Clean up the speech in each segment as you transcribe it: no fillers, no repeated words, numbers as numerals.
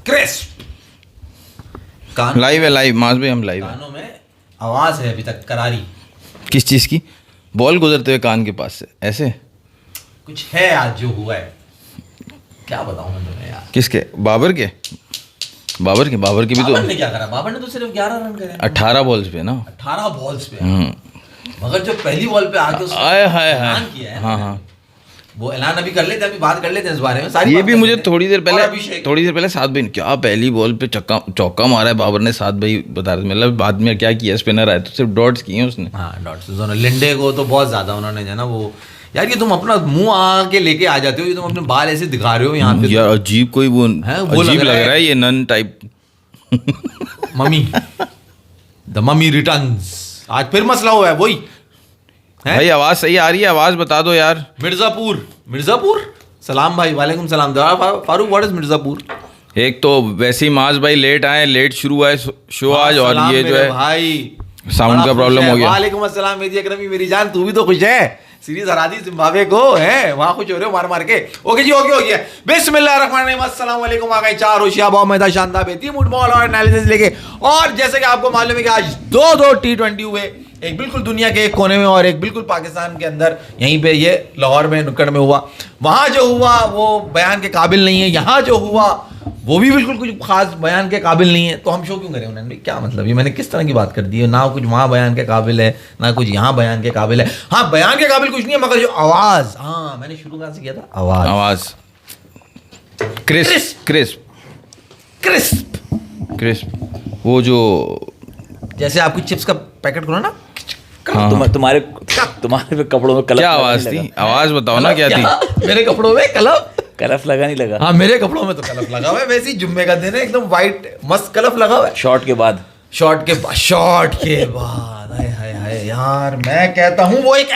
Crisp. कान live है, live माज भाई, हम लाइव है। कानों में आवाज है अभी तक करारी। किस चीज़ की? बॉल गुजरते हुए कान के पास से ऐसे कुछ है आज जो हुआ है, क्या बताऊं मैं तुम्हें यार। किसके? बाबर के? बाबर के भी तो बाबर ने क्या करा? बाबर ने तो सिर्फ 11 रन करे 18 बॉल्स पे ना। 18 बॉल्स पे। मगर जो पहली बॉल पे आके उसने आए हाय हाय। ऐलान किया है, हाँ हाँ, वो ऐलान अभी कर लेते हैं, अभी बात कर लेते हैं इस बारे में। सारी ये बात भी कर मुझे लेते हैं। थोड़ी देर और अभिषेक पहले सात भाई क्या पहली बॉल पे चौका मारा है बाबर ने। सात भाई बता रहे थे, मतलब बाद में क्या किया, स्पिनर आया तो सिर्फ डॉट्स किए उसने। हाँ डॉट्स दोनों। लिंडे को तो बहुत ज्यादा उन्होंने जो है ना वो, यार ये तुम अपना मुंह आके लेके आ जाते हो, ये तुम अपने बाल ऐसे दिखा रहे हो यहाँ पे। यार अजीब कोई वो अजीब लग रहा है ये nun type. Mummy the mummy returns. आज फिर मसला हुआ है वही है? भाई आवाज सही आ रही है, आवाज बता दो यार। मिर्जापुर सलाम भाई, वालेकुम सलाम। Farooq what is Mirzapur? एक तो वैसे ही माज भाई लेट आए, लेट शुरू हुआ है शो आज, और सलाम ये जो मेरे है भाई साउंड का प्रॉब्लम हो गया। वालेकुम अस्सलाम मेरी अकरमी मेरी जान, तू भी तो खुश है? सीरीज हरा दी जिम्बाब्वे को है, वहां खुश हो रहे हो मार मार के। ओके जी, ओके हो गया। बिस्मिल्लाहिर्रहमानिर्रहीम, अस्सलाम वालेकुम। आ गए चार होशियार बहुत मजेदार शानदार बेहतरीन फुटबॉल और एनालिसिस लेके। और जैसे कि आपको मालूम है कि आज दो T20 हुए, एक बिल्कुल दुनिया के एक कोने में और एक बिल्कुल पाकिस्तान के अंदर, यहीं पे ये लाहौर में नुक्कड़ में हुआ। वहां जो हुआ वो बयान के काबिल नहीं है, यहाँ जो हुआ वो भी बिल्कुल कुछ खास बयान के काबिल नहीं है। तो हम शो क्यों करें? उन्होंने क्या मतलब, ये मैंने किस तरह की बात कर दी है? ना कुछ वहाँ बयान के काबिल है, ना कुछ यहाँ बयान के काबिल है। हाँ बयान के काबिल कुछ नहीं है, मगर जो आवाज़, हाँ मैंने शुरू कहाँ से किया था? आवाज़ क्रिस्प वो जो जैसे आपकी चिप्स का पैकेट खोला ना, हाँ। तुम्हारे पे कपड़ों में कलफ क्या आवाज थी? आवाज बताओ ना क्या थी? मेरे कपड़ों में कलफ लगा नहीं लगा? हाँ मेरे कपड़ों में तो कलफ लगा हुआ है। वैसे ही जुम्मे का दिन है, एकदम वाइट मस्त कलफ लगा हुआ है। शॉट के बाद हाय हाय हाय यार, मैं कहता हूँ वो एक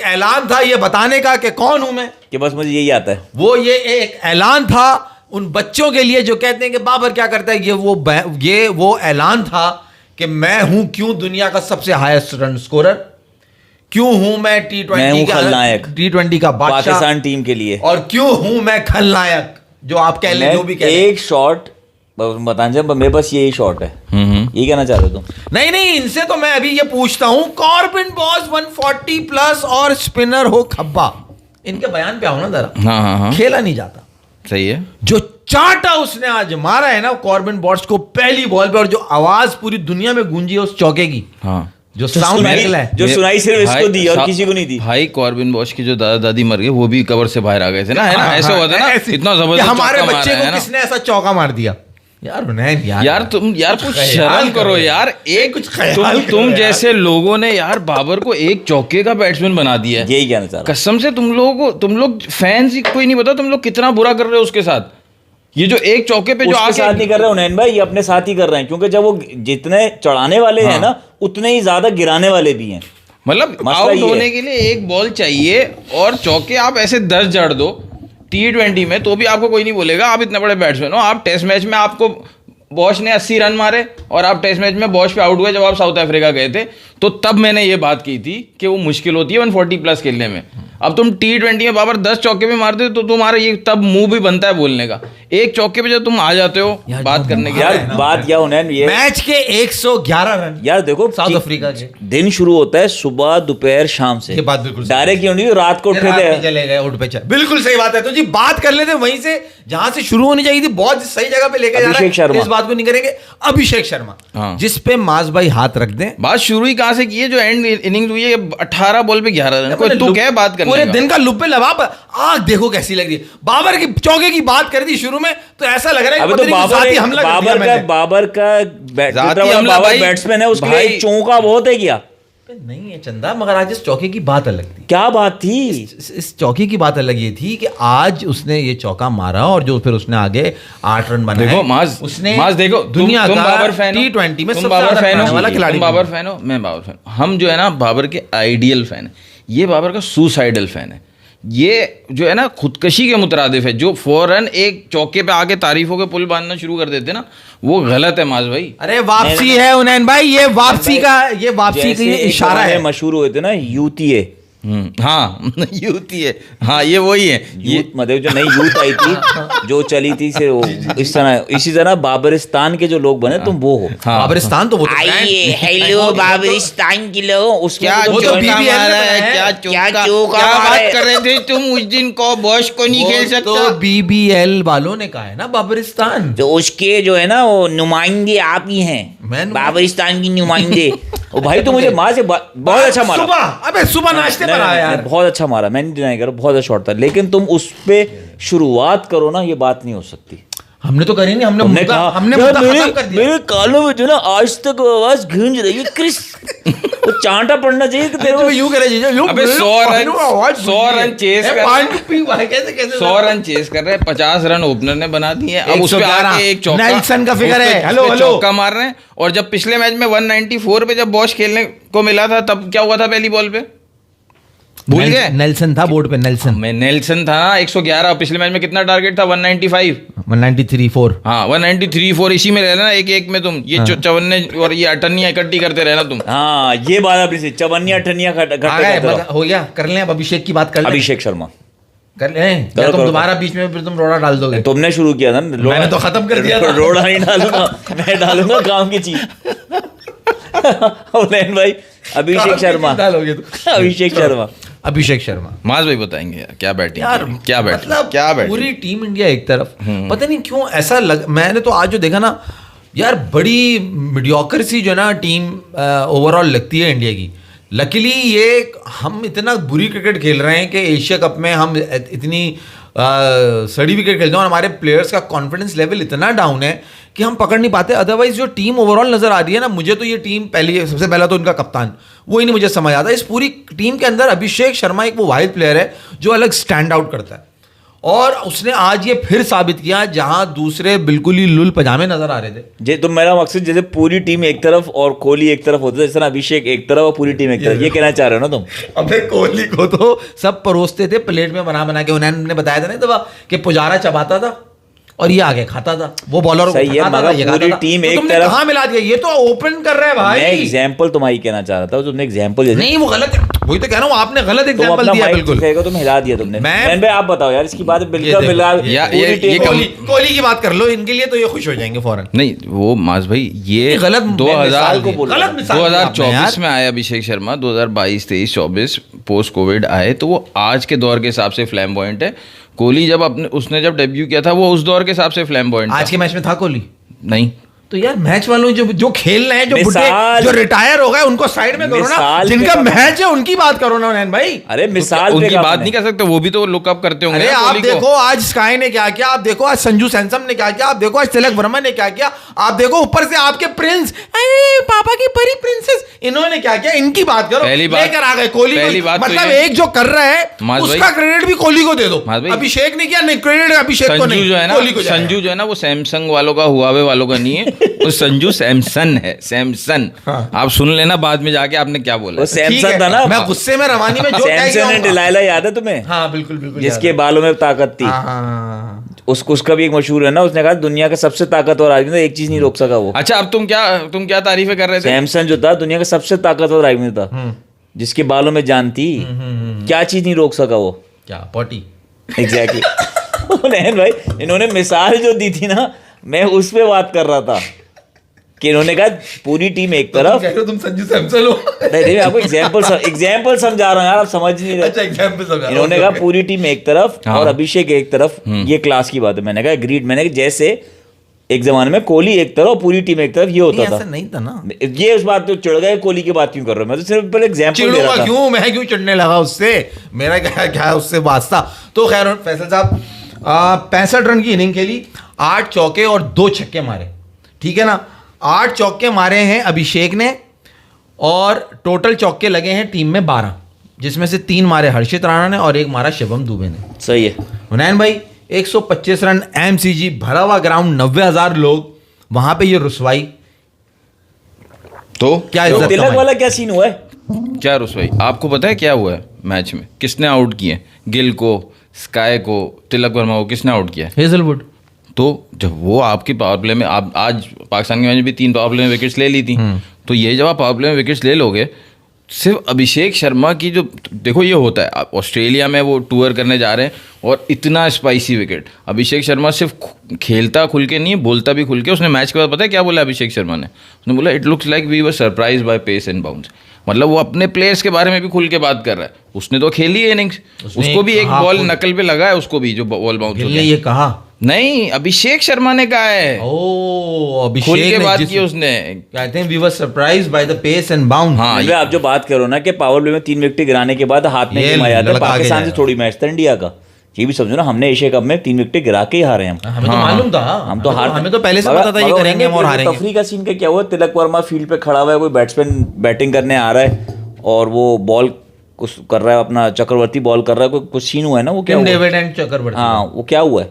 ऐलान था ये बताने का कि कौन हूं मैं, कि बस मुझे यही आता है। ये एक ऐलान था उन बच्चों के लिए जो कहते हैं कि बाबर क्या करता है। ये वो ऐलान था कि मैं हूं क्यों दुनिया का सबसे हाईएस्ट रन स्कोरर, क्यों हूं मैं T20 का बादशाह पाकिस्तान टीम के लिए, और क्यों हूं मैं खलनायक। जो आप कह ले, जो भी कह ले। एक शॉट बताएं जब मेरे पास यही शॉट है, ये कहना चाह रहे हो तुम? नहीं, इनसे तो मैं अभी ये पूछता हूं, कॉर्बिन बॉस 140 प्लस और स्पिनर हो खब्बा, इनके बयान पे आओ ना जरा। हाँ। खेला नहीं जाता। सही है। जो चाटा उसने आज मारा है ना कॉर्बिन बॉस को पहली बॉल पे, और जो आवाज पूरी दुनिया में गूंजी है उस चौके की, हाँ जो साउंड निकला है, जो सुनाई सिर्फ इसको दी और किसी को नहीं दी। भाई कॉर्बिन बॉश की जो दादा दादी मर गए वो भी कवर से बाहर आ गए थे ना, है ना? ऐसा हुआ था ना, इतना जबरदस्त हमारे चौका बच्चे मारा है को ना। किसने ऐसा चौका मार दिया यार? उन्हें यार तुम कुछ शर्म करो यार। एक कुछ तुम जैसे लोगों ने यार बाबर को एक चौके का बैट्समैन बना दिया है। यही कहना चाह रहा। कसम से तुम लोग फैंस ही कोई नहीं पता तुम लोग कितना बुरा कर रहे हो उसके साथ। ये जो एक चौके पे जो उसके साथ नहीं कर रहे उन्नयन भाई, ये अपने साथ ही कर रहे हैं, क्योंकि जब वो जितने चढ़ाने वाले हैं ना उतने ही ज्यादा गिराने वाले भी हैं। मतलब आउट होने के लिए एक बॉल चाहिए और चौके आप ऐसे 10 जड़ दो T20 में तो भी आपको कोई नहीं बोलेगा आप इतने बड़े बैट्समैन हो। आप टेस्ट मैच में आपको बॉश ने 80 रन मारे और आप टेस्ट मैच में बॉश पे आउट हुए जब आप साउथ अफ्रीका गए थे, तो तब मैंने ये बात की थी कि वो मुश्किल होती है 140 प्लस खेलने में। अब तुम T20 में बाबर 10 चौके पे मारते हो तो तुम्हारा ये तब मुंह भी बनता है बोलने का। एक चौके पे जब तुम आ जाते हो बात करने की, यार बात क्या होना है, ये मैच के 111 रन यार देखो साउथ अफ्रीका के। दिन शुरू होता है सुबह दोपहर शाम से, ये बात बिल्कुल डायरेक्ट क्यों नहीं, रात को उठे थे चले गए उठ पे चल। बिल्कुल सही बात है। तो जी बात कर लेते वहीं से जहां से शुरू होनी चाहिए थी, बहुत सही जगह पे लेके जा रहा है। अभिषेक शर्मा, इस बात को नहीं करेंगे। अभिषेक शर्मा जिस पे माज भाई हाथ रख दें। बात शुरू ही कहां से की है? जो एंड इनिंग्स हुई है 18 बॉल पे 11 रन, कोई तू क्या है बात करने पूरे का? दिन का लुप पे लबाब आग देखो कैसी लग रही है। बाबर की चौके की बात कर दी शुरू में तो ऐसा लग रहा है अभी तो बाबर बैट्समैन है, उसके लिए चौका बहुत है क्या? नहीं है चंदा, मगर आज इस चौके की बात अलग थी। क्या बात थी? इस चौके की बात अलग ये थी कि आज उसने ये चौका मारा और जो फिर उसने आगे 8 रन बनाए। देखो माज देखो दुनिया तुम का बाबर फैन हो, T20 में तुम सबसे बाबर ज्यादा फैन बनाने वाला हो, खिलाड़ी। तुम बाबर फैन हो, मैं बाबर फैन। हम जो है ना बाबर के आइडियल फैन है, ये बाबर का सुसाइडल फैन है। ये जो है ना खुदकशी के मुतरादिफ है, जो फौरन एक चौके पे आके तारीफों के पुल बांधना शुरू कर देते ना, वो गलत है माज भाई। अरे वापसी है उनैन भाई, ये वापसी का ये इशारा है। मशहूर हुए थे ना यूतीए, हाँ यूथ ही है, हाँ ये वही है ये। यूथ मतलब जो नई यूथ आई थी जो चली थी से वो इसी तरह बाबरिस्तान के जो लोग बने तुम वो हो। हाँ। बाबरिस्तान तो वो तो आइए हेलो बाबरिस्तान के लोग उसमें क्या तो वो तो चौका BBL में मारा है, है। क्या क्या चौका, चौका क्या मारा बात है? कर रहे थे तुम उस दिन को बॉस को नहीं खेल तो सकता। BBL वालों ने कहा है ना बाबरिस्तान। तो उसके जो है ना वो नुमाइंदे आप ही हैं, मैं बाबरिस्तान की नुमाइंदे। ओ भाई तो मुझे मार से बहुत अच्छा मारा। सुबह, अबे सुबह नाश्ते पर आया यार। बहुत अच्छा मारा, मैं नहीं डिनाई कर रहा, बहुत अच्छा शॉट था, लेकिन तुम उस पे शुरुआत करो ना, ये बात नहीं हो सकती। हमने तो करी नहीं, हमने तुमने मुद्दा कहा हमने यार मुद्दा खत्म कर दिया। मेरे कानों में जो ना आज तक आवाज गूंज रही है क्रिस। वो चांटा पड़ना चाहिए कि तेरे तो को। यूं करे जीजा, यूं अबे 100 रन चेस कर, कैसे कैसे 100 रन चेस कर रहे हैं, 50 रन ओपनर ने बना दिए। अब उस पे 111 आके एक चौका, नेल्सन का फिगर उस पे- है। उस हेलो, पे हेलो। चौका मार रहे हैं। और जब पिछले मैच में 194 पे जब बॉश खेलने को मिला था तब क्या हुआ था पहली बॉल पे, भूल गए? नेल्सन था बोर्ड पे, नेल्सन। मैं नेल्सन था ना 111, पिछले मैच में कितना टारगेट था 195। 193 4। हाँ 193 4 इसी में रहना एक एक में तुम ये चौवन्ने और ये अठन्नियाँ इकट्ठी करते रहना तुम। हाँ ये बात अपनी से चवन्नी अठन्नियां हो गया, कर लें अब अभिषेक की बात कर लें। अभिषेक शर्मा कर लें या करो, तुम करो। दोबारा बीच में फिर तुम रोड़ा डाल दोगे। तुमने शुरू किया था ना, मैंने तो खत्म कर दिया था। रोड़ा नहीं डालूंगा, मैं डालूंगा काम की चीज। उलैन भाई अभिषेक शर्मा, डालोगे तो। अभिषेक शर्मा। अभिषेक शर्मा माज भाई बताएंगे यार क्या बैटिंग यार, क्या बैटिंग मतलब क्या बैटिंग। पूरी टीम इंडिया एक तरफ, पता नहीं क्यों ऐसा लग, मैंने तो आज जो देखा ना यार, बड़ी मीडियोकर सी जो ना टीम ओवरऑल लगती है इंडिया की। लकीली ये हम इतना बुरी क्रिकेट खेल रहे हैं कि एशिया कप में हम इतनी सड़ी विकेट खेलते हैं और हमारे प्लेयर्स का कॉन्फिडेंस लेवल इतना डाउन है कि हम पकड़ नहीं पाते। अदरवाइज जो टीम ओवरऑल नजर आ रही है ना, मुझे तो ये टीम पहले, सबसे पहला तो इनका कप्तान, वो ही नहीं मुझे समझ आता। इस पूरी टीम के अंदर अभिषेक शर्मा एक वो वाहिद प्लेयर है जो अलग स्टैंड आउट करता है, और उसने आज ये फिर साबित किया जहां दूसरे बिल्कुल ही लुल पजामे नजर आ रहे थे। जे तो मेरा मकसद जैसे पूरी टीम एक तरफ और कोहली एक तरफ होता है, जैसे ना अभिषेक एक तरफ और पूरी टीम एक तरफ, ये कहना चाह रहे हो ना तुम? अबे कोहली को तो सब परोसते थे प्लेट में बना बना के, उन्होंने बताया था नहीं तो कि पुजारा चबाता था और ये आगे खाता था, वो बॉलर को सही है, खाता था, मगर ये पूरी खाता था। टीम तो एक तुमने तरफ- कहाँ मिला दिया? ये तो ओपन कर रहे हैं मैं भाई। एग्जाम्पल तुम्हारी कहना चाह रहा था, तुमने एग्जाम्पल जैसे नहीं वो गलत है, वही तो कह रहा हूँ, आपने गलत तुम एग्जांपल अपना दिया माइक बिल्कुल। दिखाएगा, तुम हिला दिया तुमने। मैं- मैन भाई आप बताओ यार, इसकी बात ये बिल्कुल देखो, मिला या- पूरी ये टीम कोहली कोहली की बात कर लो, इनके लिए तो ये खुश हो जाएंगे फौरन। नहीं वो माज भाई ये गलत 2000 मिसाल को बोल रहा गलत हूं। मिसाल दी आपने 2024 यार। में आए अभिषेक शर्मा, 2022 23 24 पोस्ट कोविड आए, तो वो आज के दौर के हिसाब से फ्लैम्बॉयंट है। कोहली जब उसने जब डेब्यू किया था वो उस दौर के हिसाब से फ्लैम्बॉयंट आज के मैच में था कोहली? नहीं। तो यार मैच वालों जो खेल रहे हैं, जो बुढ़े मिसाल- जो रिटायर हो गए, उनको साइड में करो ना, मिसाल जिनका पे- मैच है उनकी बात करो ना नैन भाई। अरे मिसाल पे उनकी कहा बात आपने। नहीं कर सकते, वो भी तो लुकअप करते होंगे अरे ना आप कोहली को। देखो आज स्काई ने क्या किया, आप देखो आज संजू सैमसन ने क्या किया, आप देखो आज तिलक वर्मा ने क्या किया, आप देखो ऊपर से आपके प्रिंस, अरे पापा की परी प्रिंसेस, इन्होंने क्या किया, इनकी बात करो। पहली बात- लेकर आ गए कोहली पहली को, बात तो मतलब ये- एक जो कर रहा है माज भाई- उसका क्रेडिट भी कोहली को दे दो। माज भाई- अभिषेक ने किया, नहीं क्रेडिट अभिषेक को संजू नहीं, जो है ना, कोहली को जाएगा। संजू जो है ना वो सैमसंग वालों का, हुआवे वालों का नहीं है, वो संजू सैमसन है, सैमसन। हाँ। आप सुन लेना बाद में जाके आपने क्या बोला वो है। ठीक है, सैमसन था ना, मैं गुस्से में रवानी में जो कह सैमसन गया एंड हूँ। डिलाइला याद है तुम्हें? हाँ बिल्कुल बिल्कुल जिसके याद बालों में ताकत थी। है। हाँ। उसका भी एक मशहूर है ना, उसने कहा दुनिया का सबसे ताकतवर आदमी था, एक चीज नहीं रोक सका वो। अच्छा अब तुम क्या तारीफें कर रहे थे? सैमसन जो था दुनिया का सबसे ताकतवर आदमी था, जिसके बालों में जान थी, क्या चीज नहीं रोक सका वो। क्या पॉटी? एग्जैक्टली। नैन भाई इन्होंने मिसाल जो दी थी ना, मैं उस पे बात कर रहा था कि इन्होंने कहा पूरी टीम एक तरफ। कह रहे हो तुम संजू सैमसन हो? नहीं नहीं, मैं आपको एग्जाम्पल समझा रहा हूँ यार, आप समझ नहीं रहे। अच्छा एग्जाम्पल समझा। इन्होंने कहा पूरी टीम एक तरफ हाँ। और अभिषेक एक तरफ, ये क्लास की बात है। मैंने कहा ग्रीड, मैंने कहा जैसे एक जमाने में कोहली एक तरफ और पूरी टीम एक तरफ, ये होता ऐसा था। नहीं था ना। ये उस बात तो चिढ़ गए, कोहली की बात क्यों कर रहे हो? मैं तो सिर्फ पहले एग्जाम्पल दे रहा चिड़ूंगा था। क्यों, मैं क्यों चिढ़ने लगा उससे, मेरा क्या है उससे वास्ता। तो खैर फैसल साहब 65 रन की इनिंग खेली, 8 चौके और 2 छक्के मारे, ठीक है ना। 8 चौके मारे हैं अभिषेक ने और टोटल चौके लगे हैं टीम में 12, जिसमें से 3 मारे हर्षित राणा ने और 1 मारा शिवम दुबे ने। सही है। हुनैन भाई 125 रन, एमसीजी भरा हुआ ग्राउंड, 90,000 लोग वहां पे, ये रुसवाई तो क्या तो इज्जत तिलक कमाई? वाला क्या सीन हुआ है? क्या रुसवाई? आपको पता है क्या हुआ है मैच में? किसने आउट किए? गिल को, स्काई को, तिलक वर्मा को किसने आउट किया है? हेजलवुड। तो जब वो आपकी पावर प्ले में, आप आज पाकिस्तान के मैच में भी 3 पावर प्ले में विकेट्स ले ली थी, तो ये जब आप पावर प्ले में विकेट्स ले लोगे, सिर्फ अभिषेक शर्मा की जो देखो ये होता है, आप ऑस्ट्रेलिया में वो टूर करने जा रहे हैं और इतना स्पाइसी विकेट। अभिषेक शर्मा सिर्फ खेलता खुल के नहीं है, बोलता भी खुल के। उसने मैच के बाद पता है क्या बोला अभिषेक शर्मा ने? उसने बोला it looks like we were surprise by pace and bounce. मतलब वो अपने प्लेयर्स के बारे में भी खुल के बात कर रहा है। उसने तो खेली है इनिंग्स, उसको भी एक बॉल नकल पे लगा है, उसको भी जो बॉल बाउंस होती है। ये कहा नहीं, अभिषेक शर्मा ने कहा है। ओ, खुल अभिषेक के ने बात जिस- की उसने। कहते हैं we were surprised by the pace and bounce. हाँ, अरे आप जो बात करो ना कि पावर प्ले में 3 विकेट गिराने के बाद हाथ में ये गेम आ जाता है। लड़का आगे पाकिस्तान से जाएगा। थोड़ी मैच था इंडिया का, ये भी समझो ना, हमने एशिया कप में 3 विकेट गिरा के ही हारे हम। हमें तो मालूम था, हम तो हार, हमें तो पहले से पता था ये करेंगे हम और हारेंगे। तफरी का सीन का क्या हुआ, तिलक वर्मा फील्ड पे खड़ा हुआ है, कोई बैट्समैन बैटिंग करने आ रहा है और वो बॉल कुछ कर रहा है, अपना चक्रवर्ती बॉल कर रहा है, कुछ सीन हुआ है ना, वो क्या टिम हुआ? डेविड एंड चक्रवर्ती। हाँ, वो क्या हुआ है?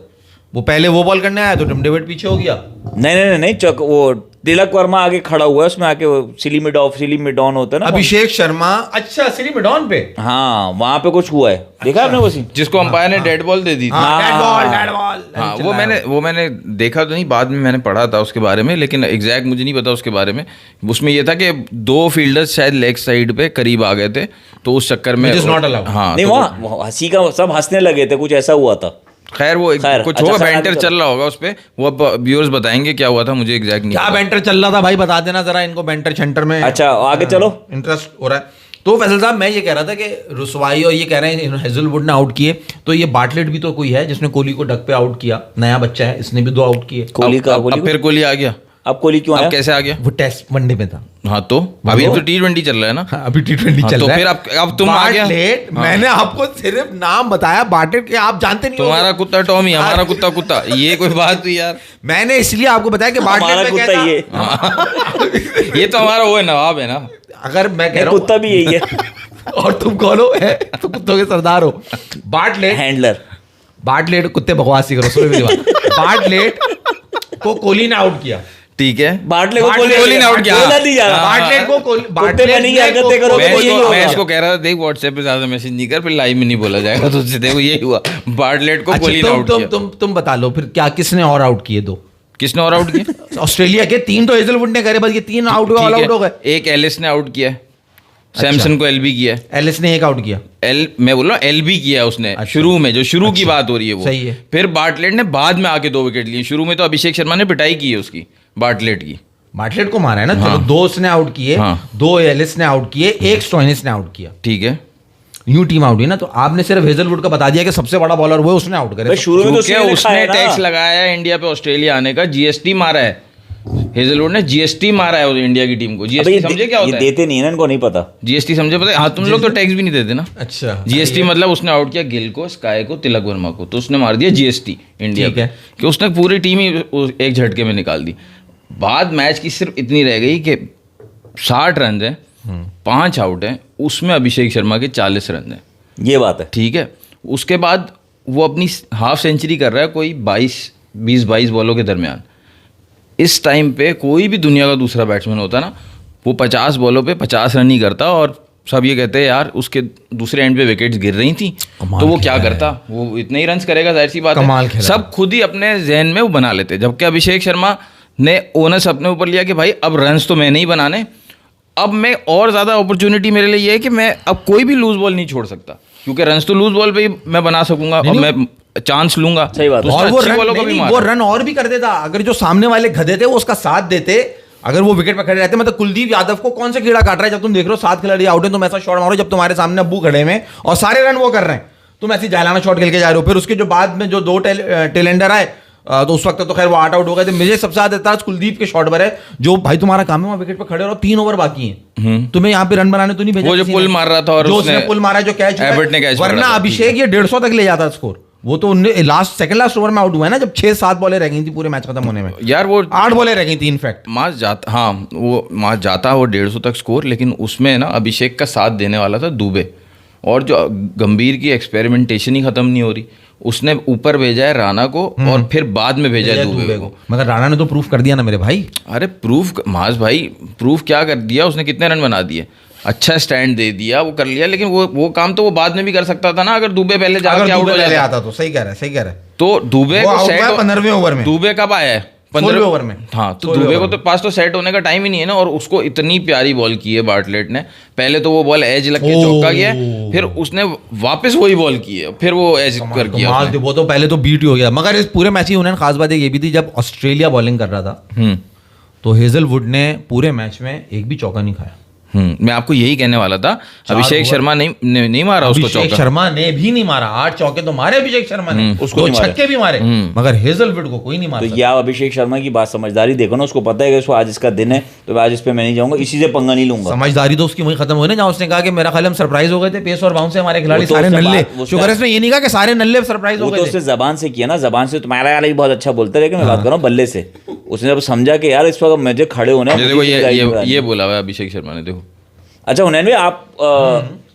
वो पहले वो बॉल करने आया तो टिम डेविड पीछे हो गया। नहीं, वो तिलक वर्मा आगे खड़ा हुआ है, उसमें आके सिली मिड ऑन होता है ना। अभिषेक शर्मा, अच्छा सिली मिडॉन पे। हाँ, वहां पे कुछ हुआ है, देखा आपने वो सीन? जिसको अंपायर ने डेड बॉल दे दी थी। हाँ, डेड हाँ। बॉल। हाँ, वो मैंने देखा तो नहीं, बाद में मैंने पढ़ा था उसके बारे में, लेकिन एग्जैक्ट मुझे नहीं पता उसके बारे में। उसमें ये था कि 2 फील्डर्स शायद लेग साइड पे करीब आ गए थे, तो उस चक्कर में Which is not allowed. हाँ, नहीं, तो वहाँ हंसी का सब हंसने लगे थे, कुछ ऐसा हुआ था। खैर वो खैर, कुछ अच्छा, होगा, सर, बैंटर आगे चल रहा होगा उस पे, वो अब व्यूअर्स बताएंगे क्या हुआ था, मुझे एग्जैक्ट नहीं क्या पता। बैंटर चल रहा था भाई, बता देना जरा इनको, बैंटर सेंटर में। अच्छा, आगे चलो। इंटरेस्ट हो रहा है तो फैसल साहब, मैं ये कह रहा था कि रुसवाई और ये कह रहे हैं हेजलवुड ने आउट किए, तो ये बाटलेट भी तो कोई है जिसने कोहली को डक पे आउट किया, नया बच्चा है, इसने भी 2 आउट किए। कोहली का अब फिर कोहली आ गया। अब कोहली क्यों अब आया? कैसे आ गया? वो टेस्ट वनडे में था। हाँ, तो अभी तो T20 चल रहा है ना। हाँ, अभी T20 हाँ, चल तो रहा है। फिर अब तुम आ गया। बाटलेट, हाँ। मैंने आपको सिर्फ नाम बताया बाटलेट के, आप जानते नहीं तुम्हारा होगे। कुत्ता टॉमी, हमारा कुत्ता, ये कोई बात हुई यार? मैंने इसलिए आपको बताया कि हमारा बाटलेट में कुत्ता कहता, ये तो हमारा वो है, नवाब है ना। अगर मैं कह नहीं, रहा हूँ कुत्ता भी यही है। और तुम कौन हो? है तो कुत्तों के सरदार हो। Bartlett handler. कुत्ते बकवासी करो, सुनो मेरी बात। बाटलेट को कोहली ने आउट किया, ठीक है। बाटले को कोहली ने out किया। बोला नहीं जा रहा। बाटलेट को कुत्ते में नहीं हरकतें करो, मैं तो यही होगा। इसको कह रहा था, देख व्हाट्सएप पे ज्यादा मैसेज नहीं कर, फिर लाइव में नहीं बोला जाएगा तुझसे। देखो यही हुआ, बाटलेट को कोहली ने अच्छा, आउट किया। तुम बता लो फिर क्या, किसने और आउट किए 2? किसने और आउट किया? ऑस्ट्रेलिया के 3 तो हेजलवुड ने करे, बस ये 3 आउट हुए, ऑल आउट हो गए। एक एलिस ने आउट किया है, सैमसन को एलबी किया है। एलिस ने 1 आउट किया। मैं बोल रहा हूँ एलबी किया उसने शुरू में, जो शुरू की बात हो रही है वो सही है। फिर बाटलेट ने बाद में आके 2 विकेट लिए। शुरू में तो अभिषेक शर्मा ने पिटाई की है उसकी, बाटलेट की। बाटलेट को मारा है ना, हाँ। चलो 2 उसने आउट किए, हाँ। 2 एलिस ने आउट किए, 1 स्टोइनिस ने आउट किया। ठीक है, न्यू टीम आउट हुई ना, तो आपने सिर्फ हेजलवुड का बता दिया कि सबसे बड़ा बॉलर वो है, उसने आउट करे। भाई, शुरू में तो क्योंकि उसने उसने लिखा है टैक्स ना। लगाया है इंडिया पे ऑस्ट्रेलिया आने का, जीएसटी मारा है। हेजलवुड ने जीएसटी मारा है उस इंडिया की टीम को। अबे जीएसटी समझे क्या ये होता है? देते नहीं है ना, इनको नहीं पता। जीएसटी समझे पता है? हाँ, तुम लोग तो टैक्स भी नहीं देते ना। अच्छा, जीएसटी मतलब उसने आउट किया गिल को, स्काई को, तिलक वर्मा को, तो उसने मार दिया जीएसटी इंडिया ठीक पे, है। कि उसने पूरी टीम ही एक झटके में निकाल दी। बाद मैच की सिर्फ इतनी रह गई कि 60 रन हैं, 5 आउट हैं, उसमें अभिषेक शर्मा के 40 रन हैं। ये बात है। ठीक है, उसके बाद वो अपनी हाफ सेंचुरी कर रहा है कोई 20-22 बॉलों के दरमियान। इस टाइम पे कोई भी दुनिया का दूसरा बैट्समैन होता ना, वो 50 बॉलों पे 50 रन ही करता, और सब ये कहते हैं यार उसके दूसरे एंड पे विकेट्स गिर रही थी, तो वो क्या करता, वो इतने ही रन्स करेगा, जाहिर सी बात कमाल है। खेला। सब खुद ही अपने जहन में वो बना लेते, जबकि अभिषेक शर्मा ने ओनस अपने ऊपर लिया कि भाई अब रन्स तो मैं नहीं बनाने, अब मैं और ज़्यादा अपॉर्चुनिटी मेरे लिए ये है कि मैं अब कोई भी लूज बॉल नहीं छोड़ सकता, क्योंकि रन्स तो लूज बॉल पे ही मैं बना सकूंगा और मैं चांस लूंगा। सही बात है। तो और उसने वो अच्छी रन बॉलों को भी नहीं, मारा। वो रन और भी कर देता अगर जो सामने वाले गधे थे वो उसका साथ देते, अगर वो विकेट पर खड़े रहते। मतलब कुलदीप यादव को कौन सा कीड़ा काट रहा है, जब तुम देख रहे हो 7 खिलाड़ी आउट है, तुम ऐसा शॉट मारो जब तुम्हारे सामने अब्बू खड़े में और सारे रन वो कर रहे हैं, तुम ऐसी जालाना शॉट खेल के जा रहे हो। फिर उसके जो बाद में जो 2 टेलेंडर आए, तो उस वक्त तो खैर वो 8 आउट हो गए थे। मुझे सबसे ज्यादा एतराज कुलदीप के शॉट पर है, जो भाई तुम्हारा काम है वहां विकेट पर खड़े रहो, 3 ओवर बाकी हैं, तुम्हें यहाँ पे रन बनाने तो नहीं भेजा वो जो किसी पुल ने। मार रहा था और जो उसने पुल मारा, जो कैच एबर्ट ने कैच वरना पकड़ा था, अभिषेक ये 150 तक ले जाता स्कोर। वो तो सेकंड लास्ट ओवर में आउट हुआ है ना, जब 6-7 बॉलें रह गई थी पूरे मैच खत्म होने में। यार वो 8 बॉलें रह गई थी इनफैक्ट। मास जाता, हाँ वो मास जाता वो 150 तक स्कोर, लेकिन उसमें ना अभिषेक का साथ देने वाला था दुबे, और जो गंभीर की एक्सपेरिमेंटेशन ही खत्म नहीं हो रही, उसने ऊपर भेजा है राणा को और फिर बाद में भेजा है दुबे को। मगर राणा ने तो प्रूफ कर दिया ना मेरे भाई। अरे प्रूफ मास भाई, प्रूफ क्या कर दिया उसने, कितने रन बना दिए, अच्छा स्टैंड दे दिया, वो कर लिया, लेकिन वो काम तो वो बाद में भी कर सकता था ना, अगर दुबे पहले जाके आउट हो जाता। आता तो सही कह रहा है, सही कह रहा है। तो दुबे वो को आउट सेट हुआ 15वें ओवर में। दुबे कब आया है? 15 16वें ओवर में। हाँ, तो 16वें दुबे को ओवर तो पास तो सेट होने का टाइम ही नहीं है ना, और उसको इतनी प्यारी बॉल की है बार्टलेट ने। पहले तो वो बॉल एज लग के चौका गया, फिर उसने वापस वही बॉल की है, फिर वो एज कर किया कमाल उसने। थी, वो तो पहले तो बीट ही हो गया। मगर इस पूरे मैच ही उन्होंने खास बात एक ये भी थी, जब ऑस्ट्रेलिया बॉलिंग कर रहा था तो हेजलवुड ने पूरे मैच में एक भी चौका नहीं खाया। मैं आपको यही कहने वाला था, अभिषेक शर्मा नहीं मारा उसको अभिषेक चौका। शर्मा ने भी नहीं मारा, 8 चौके तो मारे अभिषेक शर्मा ने, उसको दो नहीं मारे। छक्के भी मारे, मगर हेजलवुड को कोई नहीं तो मारा। ये आप अभिषेक शर्मा की बात समझदारी देखो ना, उसको पता है कि इसको आज इसका दिन है तो मैं आज इस पे मैं नहीं जाऊंगा, इसी से पंगा नहीं लूंगा। समझदारी तो उसकी वही खत्म हुई ना, जहाँ उसने कहा कि मेरा ख्याल हम सरप्राइज हो गए थे पेस और बाउंस से, हमारे खिलाड़ी वो तो सारे उसने नल्ले। वो शुक्र है इसने ये नहीं कहा कि सारे नल्ले सरप्राइज हो वो तो गए उसने थे। जबान से किया ना, जबान से तुम्हारा यार भी बहुत अच्छा बोलता है, लेकिन मैं बात कर रहा हूँ बल्ले से। उसने जब समझा कि यार इस वक्त मुझे खड़े होना है, देखो मुझे जिम्मेदारी ये बोला हुआ है अभिषेक शर्मा ने, देखो। अच्छा हुनैन भाई, आप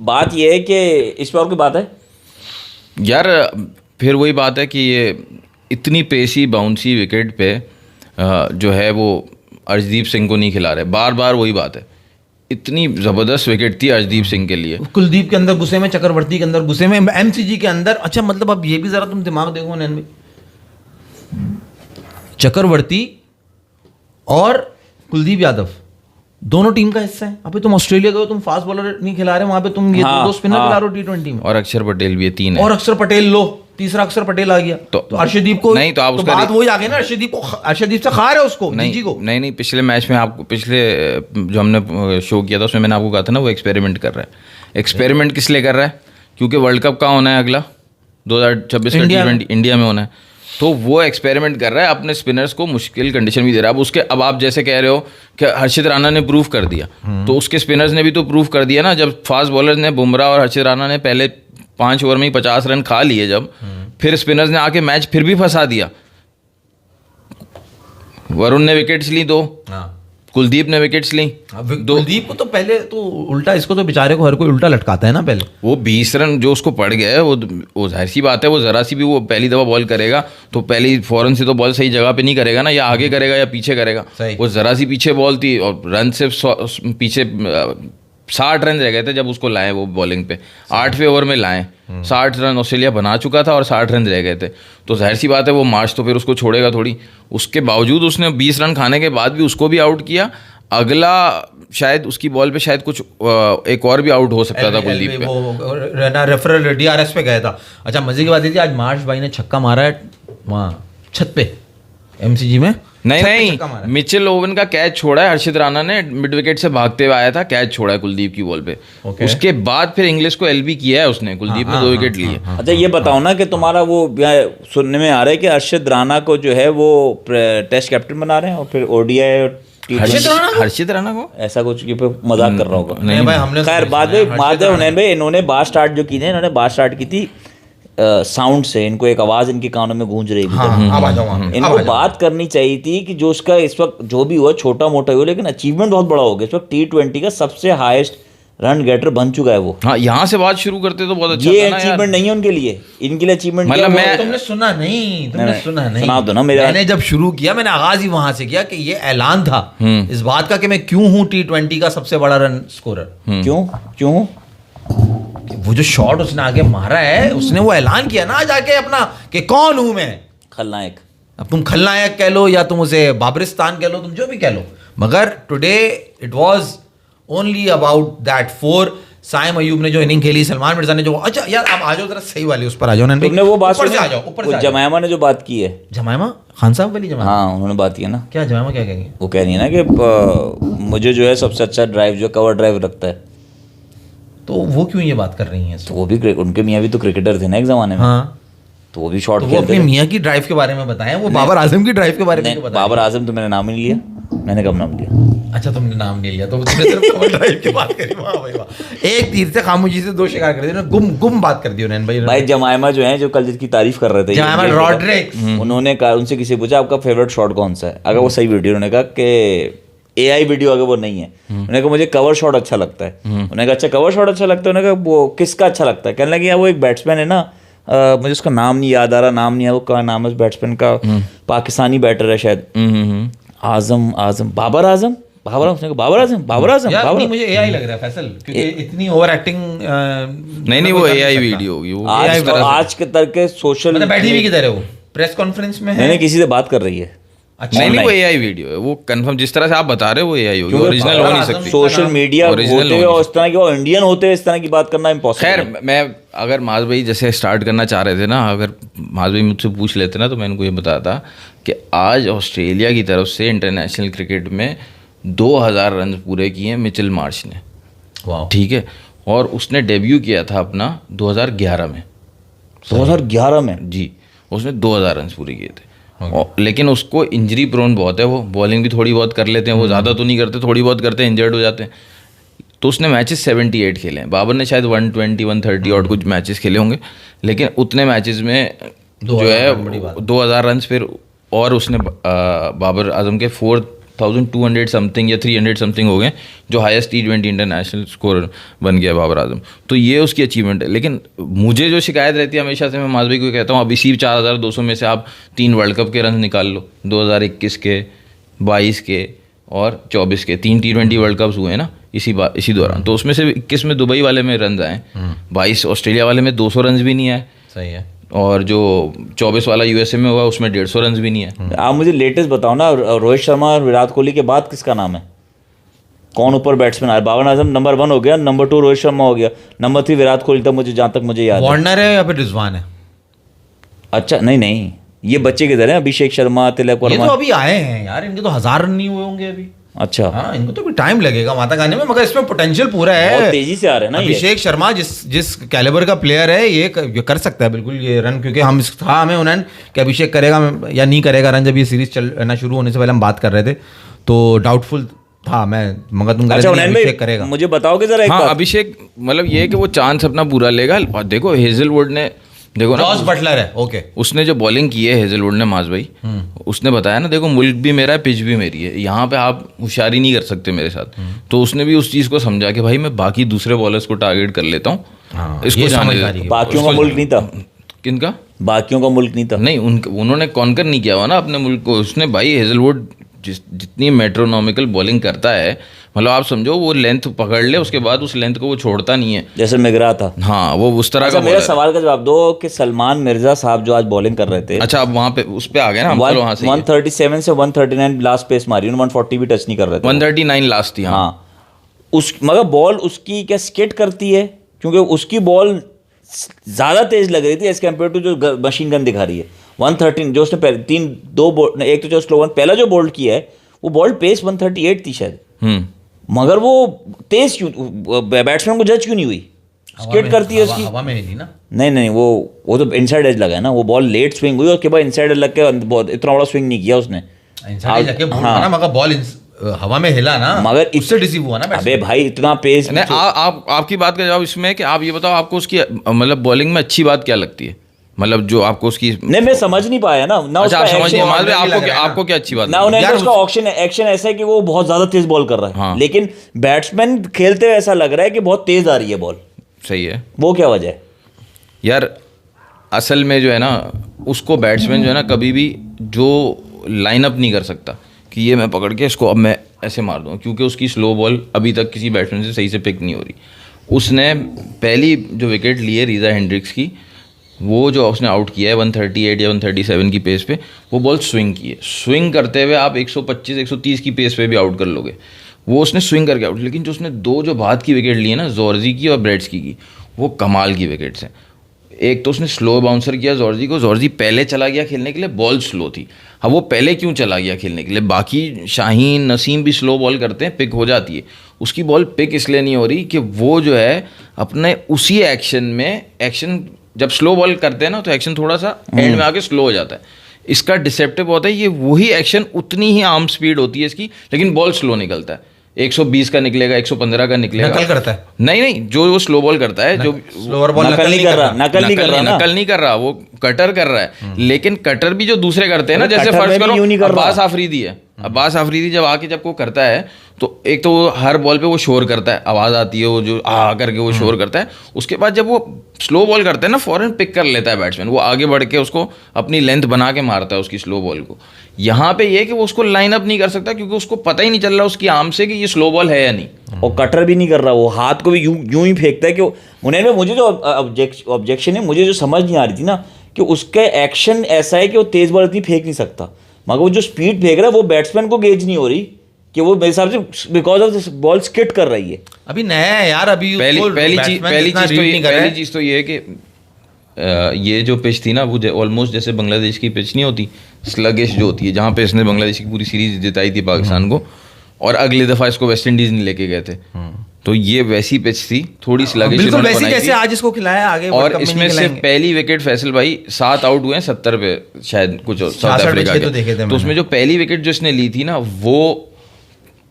बात ये है कि इस पर और कोई बात है यार, फिर वही बात है कि ये इतनी पेसी बाउंसी विकेट पे जो है वो अर्शदीप सिंह को नहीं खिला रहे, बार बार वही बात है। इतनी ज़बरदस्त विकेट थी अर्शदीप सिंह के लिए। कुलदीप के अंदर गुस्से में, चक्रवर्ती के अंदर गुस्से में, एमसीजी के अंदर। अच्छा मतलब अब ये भी जरा तुम दिमाग देखो नैन भाई, चक्रवर्ती और कुलदीप यादव दोनों टीम का हिस्सा है। अबे तुम ऑस्ट्रेलिया गए हो, तुम फास्ट बॉलर नहीं खिला रहे, वहां पे तुम ये दो स्पिनर खिला रहे हो T20 में। और अक्षर पटेल भी है, 3 है। और अक्षर पटेल लो, तीसरा अक्षर पटेल आ गया तो अर्शदीप को नहीं, तो आप उसका बात वही आ गई ना, अर्शदीप से खा रहे हो उसको, जीजी को। नहीं, पिछले मैच में आपको, पिछले जो हमने शो किया था उसमें मैंने आपको कहा था ना वो एक्सपेरिमेंट कर रहा है। एक्सपेरिमेंट किस लिए कर रहा है? क्योंकि वर्ल्ड कप कहाँ होना है अगला, 2026 का T20 इंडिया में होना है। तो वो एक्सपेरिमेंट कर रहा है, अपने स्पिनर्स को मुश्किल कंडीशन भी दे रहा है। अब आप जैसे कह रहे हो कि हर्षित राणा ने प्रूव कर दिया, तो उसके स्पिनर्स ने भी तो प्रूव कर दिया ना। जब फास्ट बॉलर ने, बुमराह और हर्षित राणा ने पहले 5 ओवर में ही 50 रन खा लिए, जब फिर स्पिनर्स ने आके मैच फिर भी फंसा दिया। वरुण ने विकेट्स ली 2, कुलदीप ने विकेट्स ली 2। कुलदीप को तो पहले तो उल्टा, इसको तो बेचारे को हर कोई उल्टा लटकाता है ना पहले। वो 20 रन जो उसको पड़ गया है, वो जाहिर सी बात है, वो जरा सी भी वो पहली दफ़ा बॉल करेगा तो पहली फौरन से तो बॉल सही जगह पे नहीं करेगा ना, या आगे करेगा या पीछे करेगा। वो जरा सी पीछे बॉल थी और रन से पीछे 60 रन रह गए थे जब उसको लाए वो बॉलिंग पे। 8वें ओवर में लाए, 60 रन ऑस्ट्रेलिया बना चुका था और 60 रन रह गए थे। तो जाहिर सी बात है वो मार्च तो फिर उसको छोड़ेगा थोड़ी। उसके बावजूद उसने 20 रन खाने के बाद भी उसको भी आउट किया। अगला शायद उसकी बॉल पे शायद कुछ एक और भी आउट हो सकता था कुलदीप पे, वो रेफरल DRS पे गया था। अच्छा मजे की बात ये थी, आज मार्श भाई ने छक्का मारा है वहाँ छत पे MCG में। नहीं, मिचेल ओवन का कैच छोड़ा है हर्षित राणा ने, मिड विकेट से भागते हुए आया था, कैच छोड़ा है कुलदीप की बॉल पे। उसके बाद फिर इंग्लिश को LB किया है उसने, कुलदीप ने 2 विकेट लिए। अच्छा ये बताओ ना कि तुम्हारा वो सुनने में आ रहा है कि हर्षित राणा को जो है वो टेस्ट कैप्टन बना रहे हैं और फिर ODI और हर्षित राणा को ऐसा कुछ ये पे मजाक कर रहा होगा। नहीं भाई, हमने खैर बाद में हुनैन भाई, इन्होंने बात स्टार्ट जो की थी, इन्होंने बात स्टार्ट की थी साउंड से। इनको एक आवाज इनके कानों में गूंज रही थी। इनको बात करनी चाहिए थी कि जो उसका इस वक्त जो भी हुआ छोटा मोटा हुआ, लेकिन अचीवमेंट बहुत बड़ा हो गया। इस वक्त T20 का सबसे हाईएस्ट रन गेटर बन चुका है वो। हाँ, यहाँ से बात शुरू करते तो बहुत अच्छा ये अचीवमेंट नहीं है उनके लिए, इनके लिए अचीवमेंट मतलब मैं तुमने सुना नहीं, सुना दो ना मेरा। मैंने जब शुरू किया, मैंने आगाज ही वहां से किया कि ये ऐलान था इस बात का कि मैं क्यों हूं T20 का सबसे बड़ा रन स्कोरर। क्यों वो जो शॉट उसने आगे मारा है, उसने वो ऐलान किया ना जाके अपना कि कौन हूं मैं, खलनायक। अब तुम खलनायक कह लो या तुम उसे बाबरिस्तान कह लो, तुम जो भी कह लो, मगर today it was only about that 4। Saim Ayub ने जो इनिंग खेली, सलमान मिर्जा ने जो, अच्छा यार आप आ जाओ जरा सही वाली उस पर आ जाओ ना, तुमने वो बात ऊपर से आ जाओ, ऊपर से जमायमा ने जो बात की है, जमायमा खान साहब वाली जमायमा। हाँ उन्होंने बात की है ना। क्या जमायमा क्या कहेंगे? वो कह रही है ना कि मुझे जो है सबसे अच्छा ड्राइव जो कवर ड्राइव लगता है। तो वो क्यों ये बात कर रही हैं? तो वो भी उनके मियाँ भी तो क्रिकेटर थे ना एक जमाने में। हाँ, तो वो भी शॉट तो वो अपने मियाँ की ड्राइव के बारे में बताएं, वो बाबर आजम की ड्राइव के बारे में बताएं। बाबर आजम तो मैंने नाम ही नहीं लिया। मैंने कब नाम लिया? अच्छा तुमने नाम नहीं लिया, तो तुमने सिर्फ कवर ड्राइव की बात करी। वाह भाई वाह, एक तीर से खामोशी से 2 शिकार कर दिए, गुम बात कर दी उन्होंने भाई। जमायमा जो है, जो कल जिसकी तारीफ कर रहे थे, जमायमा रॉड्रिक, उन्होंने कहा, उनसे किसी पूछा आपका फेवरेट शॉट कौन सा है, अगर वो सही वीडियो, उन्होंने कहा कि AI वीडियो अगर वो नहीं है, उन्होंने कहा मुझे कवर शॉट अच्छा लगता है। उन्होंने कहा अच्छा कवर शॉट अच्छा लगता है, उन्होंने कहा वो किसका अच्छा लगता है? कहने लगे यार वो एक बैट्समैन है ना, मुझे उसका नाम नहीं याद आ रहा, नाम नहीं है वो, क्या नाम है उस बैट्समैन का, पाकिस्तानी बैटर है शायद, बाबर आजम। नहीं मुझे AI लग रहा है फैसल, क्योंकि इतनी ओवर एक्टिंग नहीं वो AI वीडियो होगी वो। आज के तरह के सोशल मतलब बैठी हुई किधर है वो? प्रेस कॉन्फ्रेंस में है? नहीं किसी से बात कर रही है। अच्छा, नहीं वो online। AI वीडियो है, वो कंफर्म जिस तरह से आप बता रहे हो वो AI होगी, क्योंकि ओरिजिनल हो नहीं सकती। सोशल मीडिया Original होते हुए हो नहीं और इस तरह की और इंडियन होते हुए इस तरह की बात करना इम्पॉसिबल खैर है। मैं अगर माज भाई जैसे स्टार्ट करना चाह रहे थे ना, अगर माज भाई मुझसे पूछ लेते ना तो मैं इनको ये बताता कि आज ऑस्ट्रेलिया की तरफ से इंटरनेशनल क्रिकेट में 2000 रन पूरे किए हैं मिचेल मार्श ने, वाह, ठीक है, और उसने डेब्यू किया था अपना 2011 में 2011 में। जी, उसने 2000 रन पूरे किए थे। लेकिन उसको इंजरी प्रोन बहुत है, वो बॉलिंग भी थोड़ी बहुत कर लेते हैं, वो ज़्यादा तो नहीं करते, थोड़ी बहुत करते हैं, इंजर्ड हो जाते हैं। तो उसने मैचेस 78 खेले हैं, बाबर ने शायद 120 130 और कुछ मैचेस खेले होंगे, लेकिन उतने मैचेस में जो है 2000 रन फिर, और उसने बाबर आजम के 4200 समथिंग या 300 समथिंग हो गए, जो हाईएस्ट T20 इंटरनेशनल स्कोर बन गया बाबर आजम। तो ये उसकी अचीवमेंट है। लेकिन मुझे जो शिकायत रहती है हमेशा से, मैं माज भाई को कहता हूँ, अब इसी 4200 में से आप 3 वर्ल्ड कप के रन निकाल लो, 2021 के, 22 के और 24 के, 3 T20 वर्ल्ड कप्स हुए हैं ना इसी दौरान। तो उसमें से 21 में दुबई वाले में रन आए, 22 ऑस्ट्रेलिया वाले में 200 रन भी नहीं आए, सही है। और जो 24 वाला USA में हुआ उसमें 150 रन भी नहीं है। आप मुझे लेटेस्ट बताओ ना, रोहित शर्मा और विराट कोहली के बाद किसका नाम है? कौन ऊपर बैट्समैन आया? बाबर आजम नंबर 1 हो गया, नंबर 2 रोहित शर्मा हो गया, नंबर 3 विराट कोहली था, मुझे जहाँ तक मुझे याद है। वार्नर है या फिर रिजवान है? अच्छा नहीं, ये बच्चे किधर हैं? अभिषेक शर्मा, तिलक ये वर्मा। तो अभी आए हैं यार, इनके तो 1000 रन नहीं हुए होंगे अभी। अच्छा, हाँ, इनको तो भी टाइम लगेगा माता गाने में, मगर इसमें पोटेंशियल पूरा है। बहुत तेजी से आ रहे हैं ना ये। अभिषेक शर्मा जिस कैलिबर का प्लेयर है, ये कर सकता है बिल्कुल ये रन, क्योंकि हमें उन्हें कि अभिषेक करेगा या नहीं करेगा रन, जब ये सीरीज चलना शुरू होने से पहले हम बात कर रहे थे तो डाउटफुल था मैं, मगर तुम अच्छा उन्हें अभिषेक करेगा। भाई मुझे बताओगे जरा एक हाँ बात। अभिषेक, मतलब ये है कि वो चांस अपना पूरा लेगा। और देखो हेजलवुड ने, देखो ना, जॉस बटलर है, ओके, उसने जो बॉलिंग की है हेजलवुड ने, माज भाई, उसने बताया ना, देखो मुल्क भी मेरा है, पिच भी मेरी है, यहाँ पे आप होशियारी नहीं कर सकते मेरे साथ। तो उसने भी उस चीज़ को समझा कि भाई मैं बाकी दूसरे बॉलर्स को टारगेट कर लेता हूँ, हाँ, इसको ये जाने समझदारी दे। है। बाकियों का मुल्क नहीं था, किनका? बाकियों का मुल्क नहीं था। नहीं, उन्होंने कॉन्कर नहीं किया हुआ ना अपने मुल्क को। उसने भाई हेजलवुड जितनी मेट्रोनॉमिकल बॉलिंग करता है, मतलब आप समझो वो लेंथ पकड़ ले, उसके बाद उस लेंथ को वो छोड़ता नहीं है, जैसे मेगरा था। हाँ वो उस तरह अच्छा का मेरा bowler है। सवाल का जवाब दो कि सलमान मिर्जा साहब जो आज बॉलिंग कर रहे थे, अच्छा अब वहाँ पे उस पे आ गए ना हम, चलो वहाँ से 137 से 139 लास्ट पेस मारी, 140 भी टच नहीं कर रहे थे। 139 लास्ट थी। हाँ हाँ उस मगर बॉल उसकी क्या स्किट करती है, क्योंकि उसकी बॉल ज़्यादा तेज लग रही थी एज कम्पेयर टू जो मशीन गन दिखा रही है। 113 जो उसने एक तो जो स्लो वन पहला जो बोल्ड किया है वो बॉल पेस 138 थी शायद, मगर वो तेज क्यों, बैट्समैन को जज क्यों नहीं हुई? स्किट करती है उसकी। हवा में नहीं थी ना? नहीं वो तो इनसाइड एज लगा है ना, वो बॉल लेट स्विंग हुई और उसके बाद इनसाइड एज लग के इतना बड़ा स्विंग नहीं किया उसने। इनसाइड जाके बॉल हाँ। ना, मगर बॉल हवा में हिला ना, मगर उससे डिसीव हुआ ना अबे भाई इतना पेस। नहीं, आपकी बात का जवाब इसमें है कि आप ये बताओ आपको उसकी मतलब बॉलिंग में अच्छी बात क्या लगती है, मतलब जो आपको उसकी। नहीं मैं समझ नहीं पाया ना अच्छा आप समझ नहीं action- मालूम already लग रहा है आपको क्या अच्छी बात ना लगी? उन्हें यार उसका एक्शन ऐसा है कि वो बहुत ज्यादा तेज बॉल कर रहा है, हाँ। लेकिन बैट्समैन खेलते हुए ऐसा लग रहा है कि बहुत तेज आ रही है बॉल। सही है वो क्या वजह है? यार, असल में जो है ना, उसको बैट्समैन जो है ना कभी भी जो लाइनअप नहीं कर सकता कि ये मैं पकड़ के इसको अब मैं ऐसे मार दूँ, क्योंकि उसकी स्लो बॉल अभी तक किसी बैट्समैन से सही से पिक नहीं हो रही। उसने पहली जो विकेट ली है रीजा हेंड्रिक्स की, वो जो उसने आउट किया है 138 या 137 की पेस पे, वो बॉल स्विंग की है। स्विंग करते हुए आप 125 130 की पेस पे भी आउट कर लोगे, वो उसने स्विंग करके आउट। लेकिन जो उसने दो जो बाद की विकेट ली है ना, जॉर्जी की और ब्रेड्सकी की, वो कमाल की विकेट्स हैं। एक तो उसने स्लो बाउंसर किया जॉर्जी को, जॉर्जी पहले चला गया खेलने के लिए, बॉल स्लो थी। हाँ वो पहले क्यों चला गया खेलने के लिए? बाकी शाहीन नसीम भी स्लो बॉल करते हैं, पिक हो जाती है, उसकी बॉल पिक इसलिए नहीं हो रही कि वो जो है अपने उसी एक्शन जब स्लो बॉल करते हैं ना, तो एक्शन थोड़ा सा एंड में आके स्लो हो जाता है। इसका डिसेप्टिव होता है, ये वही एक्शन उतनी ही आर्म स्पीड होती है इसकी, लेकिन बॉल स्लो निकलता है। 120 का निकलेगा, 115 का निकलेगा। नकल करता है? नहीं, जो वो स्लो बॉल करता है, जो स्लोअर बॉल नकल नहीं कर रहा ना। नकल नहीं कर रहा, वो कटर कर रहा है। लेकिन कटर भी जो दूसरे करते हैं ना, जैसे कटर फर्ज में भी यूं नहीं करो कर रहा। अब्बास आफरीदी है, अब्बास आफरीदी जब वो करता है, तो एक तो वो हर बॉल पे वो शोर करता है, आवाज़ आती है, वो जो करके वो शोर करता है। उसके बाद जब वो स्लो बॉल करते हैं ना, फौरन पिक कर लेता है बैट्समैन, वो आगे बढ़ के उसको अपनी लेंथ बना के मारता है उसकी स्लो बॉल को। यहाँ पे ये है कि वो उसको लाइन अप नहीं कर सकता, क्योंकि उसको पता ही नहीं चल रहा उसकी आर्म से कि ये स्लो बॉल है या नहीं। और कटर भी नहीं कर रहा, वो हाथ को भी यूं ही फेंकता है कि उन्हें मुझे जो ऑब्जेक्शन है, मुझे जो समझ नहीं आ रही थी ना, कि उसका एक्शन ऐसा है कि वो तेज बॉल इतनी फेंक नहीं सकता। मगर वो जो स्पीड फेंक रहा है वो बैट्समैन को गेज नहीं हो रही कि वो मेरे हिसाब से because of this ball skit कर रही है। अभी नया है यार, अभी पहली चीज तो ये है कि ये जो पिच थी ना वो ऑलमोस्ट जैसे बांग्लादेश की पिच नहीं होती, स्लगिश जो होती है, जहाँ पे इसने बांग्लादेश की पूरी सीरीज जिताई थी पाकिस्तान को, और अगले दफा इसको वेस्ट इंडीज नहीं लेके गए थे, तो ये वैसी पिच थी, थोड़ी स्लगिश बिल्कुल इन्होंने वैसी बनाई जैसे थी। आज इसको खिलाया, आगे और वर्ल्ड कप में इसमें नहीं से खिलाएंगे। पहली विकेट फैसल भाई 7 आउट हुए हैं 70 पे शायद कुछ साउथ 66 अफ्रीका पे तो देखे थे के, तो मैंने। उसमें जो पहली विकेट जो इसने ली थी ना वो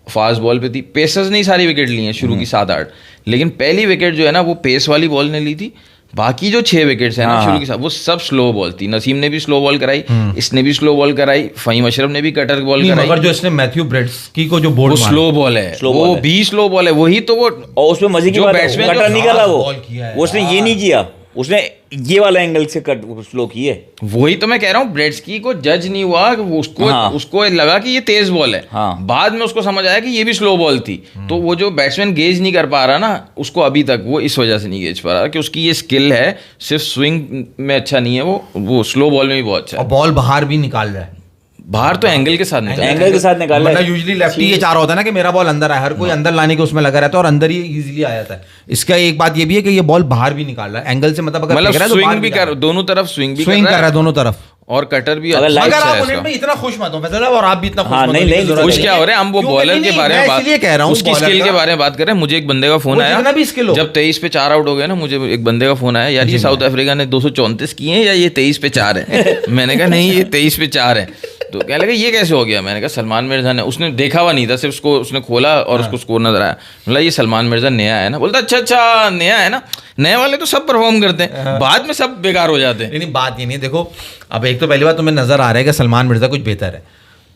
फास्ट बॉल पे थी। पेसर्स ने ही सारी विकेट ली हैं शुरू की 7-8, लेकिन पहली विकेट जो है ना वो पेस वाली बॉल ने ली थी। बाकी जो 6 विकेट्स हैं ना शुरू की वो सब स्लो बॉल थी। नसीम ने भी स्लो बॉल कराई, इसने भी स्लो बॉल कराई, फहीम अशरफ ने भी कटर बॉल नहीं, कराई। मगर जो इसने मैथ्यू ब्रेड्सकी को जो वो बोल्ड स्लो बॉल है, वो भी स्लो बॉल है, वही तो वो। और उसमें मजे की जो बात है बैट्समैन कटर नहीं कर रहा वो, बॉल किया है वो उसने ये नहीं किया, उसने ये वाला एंगल से कट स्लो की है। वही तो मैं कह रहा हूँ, ब्रेड्सकी को जज नहीं हुआ कि वो उसको हाँ। उसको लगा कि ये तेज बॉल है, हाँ। बाद में उसको समझ आया कि ये भी स्लो बॉल थी। तो वो जो बैट्समैन गेज नहीं कर पा रहा ना उसको अभी तक, वो इस वजह से नहीं गेज पा रहा कि उसकी ये स्किल है, सिर्फ स्विंग में अच्छा नहीं है, वो स्लो बॉल में भी बहुत अच्छा और है। बॉल बाहर भी निकाल रहा है, बाहर तो एंगल के साथ निकला एंगल के साथ निकाल रहा है। यूजुअली लेफ्टी ये चाह रहा होता है ना कि मेरा बॉल अंदर आए, हर कोई अंदर लाने के उसमें लगा रहता है और अंदर ही इजीली आ जाता है। इसका एक बात ये भी है कि ये बॉल बाहर भी निकाल रहा है एंगल से, मतलब अगर फेंक रहा है तो स्विंग बाहर भी निकाल कर, दोनों तरफ स्विंग भी स्विंग कर रहा है दोनों तरफ। और कटर भी अगर अच्छा लाइट मगर है आप इसका। ओनेट में इतना खुश मत हो फैसल, और आप भी इतना खुश हाँ, मत नहीं, होने की नहीं, जरूरत खुश नहीं क्या है। हो रहे हैं हम, वो क्यों? बॉलर नहीं, के बारे में मैं इसलिए कह रहा हूँ उसकी बॉलर स्किल का- के बारे में बात कर रहे हैं। मुझे एक बंदे का फोन वो आया, जितना भी skill हो। जब 23 पे 4 आउट हो गए ना, मुझे एक बंदे का फोन आया, यार ये साउथ अफ्रीका ने 234 किए हैं या ये 23 पे 4 है। मैंने कहा नहीं, ये 23 पे 4 है। तो कहने लगा ये कैसे हो गया? मैंने कहा सलमान मिर्जा ने, उसने देखा हुआ नहीं था, सिर्फ उसको उसने खोला और उसको स्कोर नजर आया। बोला ये सलमान मिर्जा नया है ना? बोलता अच्छा नया है ना, नए वाले तो सब परफॉर्म करते हैं, बाद में सब बेकार हो जाते हैं। नहीं बात ये नहीं, देखो अब एक तो पहली बात तुम्हें नजर आ रहा है कि सलमान मिर्जा कुछ बेहतर है,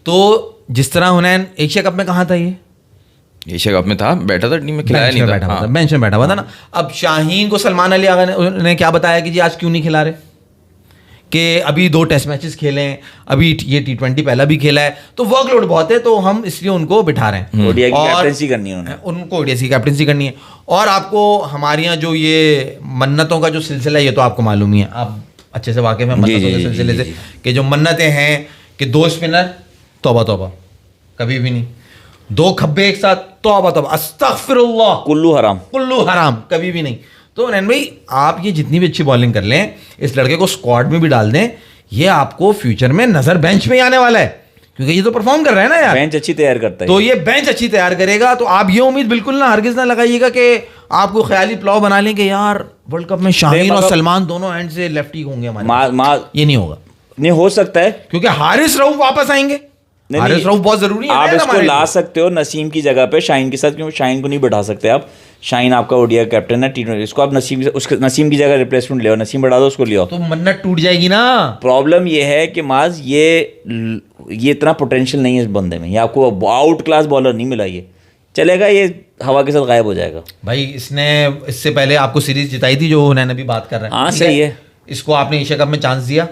तो जिस तरह हुनैन एशिया कप में कहाँ था, ये एशिया कप में था, बैठा था टीम में, खिलाया बेंच नहीं में था। बैठा हुआ था, हाँ। बेंच में बैठा हुआ था ना। अब शाहीन को सलमान अली आगा ने क्या बताया कि जी आज क्यों नहीं खिला रहे, कि अभी 2 टेस्ट मैचेस खेले हैं, अभी ये T20 पहला भी खेला है, तो वर्कलोड बहुत है, तो हम इसलिए उनको बिठा रहे हैं। ओडीआई की और कैप्टेंसी करनी है उन्होंने। उनको ओडीआई की कैप्टेंसी करनी है। और आपको हमारे यहाँ जो ये मन्नतों का जो सिलसिला है, ये तो आपको मालूम ही है, आप अच्छे से वाकिफ हैं मन्नतों के सिलसिले से, कि जो मन्नतें हैं कि 2 स्पिनर तौबा तौबा, कभी भी नहीं, 2 खब्बे एक साथ तौबा तौबा, अस्तगफिरुल्लाह, कुल्लू हराम। कुल्लू हराम, कभी भी नहीं। तो नैन भाई आप ये जितनी भी अच्छी बॉलिंग कर लें, इस लड़के को स्क्वाड में भी डाल दें, ये आपको फ्यूचर में नजर बेंच में ही आने वाला है, क्योंकि ये तो परफॉर्म कर रहा है ना यार, बेंच अच्छी तैयार करता है। तो ये बेंच अच्छी तैयार करेगा। तो आप ये उम्मीद बिल्कुल ना हरगिज ना लगाइएगा कि आपको ख्याली प्लाव बना लें कि यार वर्ल्ड कप में शाहीन और सलमान दोनों एंड से लेफ्टी होंगे हमारे, ये नहीं होगा। नहीं हो सकता है, क्योंकि हारिस रऊफ वापस आएंगे, नहीं, हारिस रऊफ बहुत जरूरी है आप ना इसको हमारे ला लिए। सकते हो नसीम की जगह पे शाहीन के साथ, क्योंकि शाहीन को नहीं बैठा सकते आप। शाहीन आपका ओडीआई कैप्टन है, T20, इसको आप नसीम की जगह रिप्लेसमेंट ले आओ, नसीम बढ़ा दो, उसको ले आओ। तो मन्नत टूट जाएगी ना। प्रॉब्लम ये है कि माज ये इतना पोटेंशियल नहीं है इस बंदे में, ये आपको आउट क्लास बॉलर नहीं मिला, ये चलेगा, ये हवा के साथ गायब हो जाएगा। भाई इसने इससे पहले आपको सीरीज जिताई थी, जो उन्होंने अभी बात कर रहे हैं। हाँ, ठीक सही है। इसको आपने एशिया कप में चांस दिया,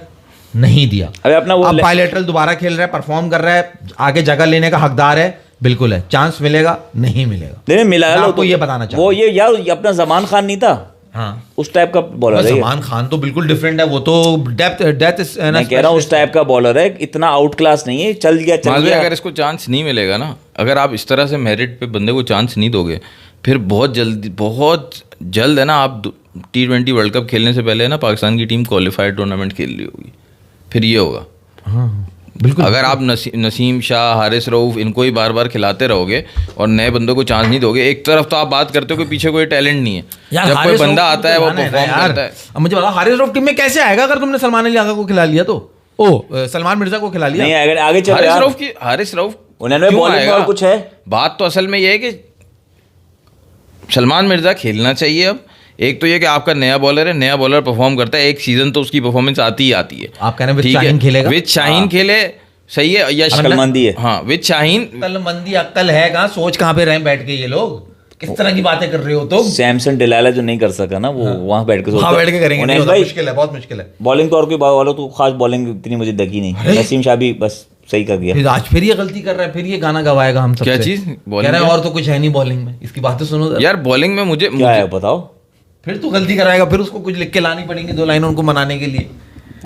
नहीं दिया। अबे अपना वो अब बायलैटरल दोबारा खेल रहा है, परफॉर्म कर रहा है, आगे जगह लेने का हकदार है, बिल्कुल है। चांस मिलेगा, नहीं मिलेगा। नहीं मिला मैं लो, आपको ये बताना चाहता वो ये यार ये अपना जमान खान नहीं था, हाँ उस टाइप का बॉलर है ये। सलमान खान तो बिल्कुल डिफरेंट है, वो तो डेथ मैं कह रहा हूँ उस टाइप का बॉलर है, इतना आउट क्लास नहीं है, चल मालूम है, गया। अगर इसको चांस नहीं मिलेगा ना, अगर आप इस तरह से मेरिट पे बंदे को चांस नहीं दोगे, फिर बहुत जल्द है ना, आप T20 वर्ल्ड कप खेलने से पहले ना पाकिस्तान की टीम क्वालिफाइड टूर्नामेंट खेल रही होगी, फिर ये होगा। बिल्कुल। अगर आप नसीम शाह, हारिस रऊफ, इनको ही बार बार खिलाते रहोगे और नए बंदों को चांस नहीं दोगे, एक तरफ तो आप बात करते हो कि पीछे कोई टैलेंट नहीं है, यार जब कोई हारिस बंदा रऊफ आता है वो तो परफॉर्म यार, करता है। अब मुझे बताओ हारिस रऊफ टीम में कैसे आएगा अगर तुमने सलमान अली आगा को खिला लिया तो, सलमान मिर्जा को खिला लिया। नहीं अगर आगे चलो हारिस यार, रऊफ उन्होंने क्यों बॉलिंग में आएगा? और कुछ है। बात तो असल में ये है कि सलमान मिर्जा खेलना चाहिए। अब एक तो ये कि आपका नया बॉलर है, नया बॉलर परफॉर्म करता है, एक सीजन तो उसकी परफॉर्मेंस आती ही आती है। आप कह रहे हैं विद ठीक है, शाहीन खेलेगा? विद शाहीन खेले, सही है, या अक्लमंदी है। हाँ, विद शाहीन। अक्लमंदी अक्ल है कहाँ, सोच कहाँ पे रहे बैठ के ये लोग, किस तरह की बातें कर रहे हो तुम। सैमसन डिलाला जो नहीं कर सका ना, वो वहां बैठ के वहाँ बैठ के करेंगे, नहीं होता, भाई मुश्किल है, बहुत मुश्किल है। बॉलिंग तो और कोई वालों तो खास बॉलिंग इतनी मुझे लगी नहीं, नसीम शाह भी बस सही कर गया। फिर आज फिर ये गलती कर रहा है, फिर ये गाना गवाएगा हम सबसे। क्या चीज? कह रहा है और तो कुछ है नहीं बॉलिंग में, इसकी बातें सुनो जरा। यार बॉलिंग में क्या है बताओ। फिर तो गलती कराएगा, फिर उसको कुछ लिख के लानी पड़ेंगी 2 लाइन उनको मनाने के लिए।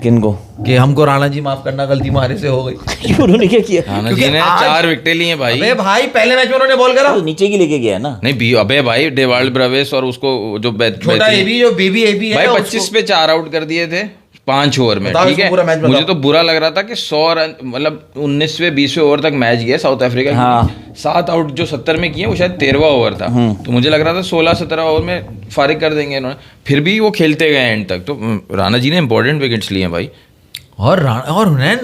किनको? कि हमको राणा जी माफ करना, गलती हमारे से हो गई। क्यों, उन्होंने क्या किया? राणा क्योंकि जी ने आज- 4 विकेटें ली हैं भाई। अबे भाई पहले मैच में उन्होंने बॉल करा, तो नीचे की लेके गया है ना। नहीं अबे भाई डेवाल्ड ब्रवेस और उसको जो छोटा एबी जो बेबी एबी है भाई उसको- 25 पे 4 आउट कर दिए थे 5 ओवर में, बताओ ठीक इसको है। पूरा मैच बताओ। मुझे तो बुरा लग रहा था कि 100 रन मतलब 19वें 20वें ओवर तक मैच गया साउथ अफ्रीका। हाँ। 7 आउट जो 70 में किए वो शायद 13वां ओवर था, तो मुझे लग रहा था 16-17 ओवर में फारिग कर देंगे इन्होंने, फिर भी वो खेलते गए एंड तक। तो राणा जी ने इंपॉर्टेंट विकेट्स लिए हैं भाई। और Hunain,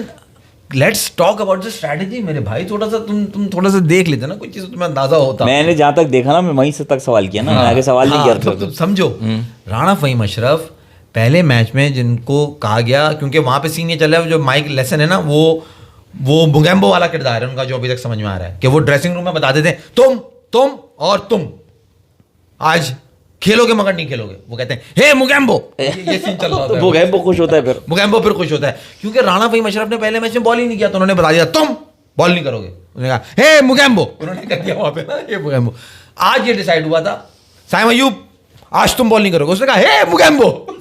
let's talk about the strategy मेरे भाई। थोड़ा सा तुम थोड़ा सा देख लेते ना, कुछ चीज तुम्हें अंदाजा होता। मैंने जहाँ तक देखा ना, मैं वहीं से तक सवाल किया ना, मैं आगे सवाल नहीं हाँ, किया तो समझो राणा फहीम अशरफ पहले मैच में जिनको कहा गया, क्योंकि वहां पे सीन ये चल रहा है, जो माइक लेसन है ना, वो मुगैम्बो वाला किरदार है उनका, जो अभी तक समझ में आ रहा है कि वो ड्रेसिंग रूम में बताते थे तुम और तुम आज खेलोगे मगर नहीं खेलोगे। वो कहते हैं हे मुगैम्बो, ये सीन चल रहा तो था। वो गए, वो खुश होता है फिर। मुगैम्बो फिर खुश होता है, क्योंकि राणा फहीम अशरफ ने पहले मैच में बॉल ही नहीं किया, तो उन्होंने बता दिया तुम बॉल नहीं करोगे। उन्होंने कहा हे मुगैम्बो, उन्होंने कह दिया वहां पे ना हे मुगैम्बो। आज ये डिसाइड हुआ था साइम अयूब आज तुम बॉल नहीं करोगे, उसने कहा हे मुगैम्बो।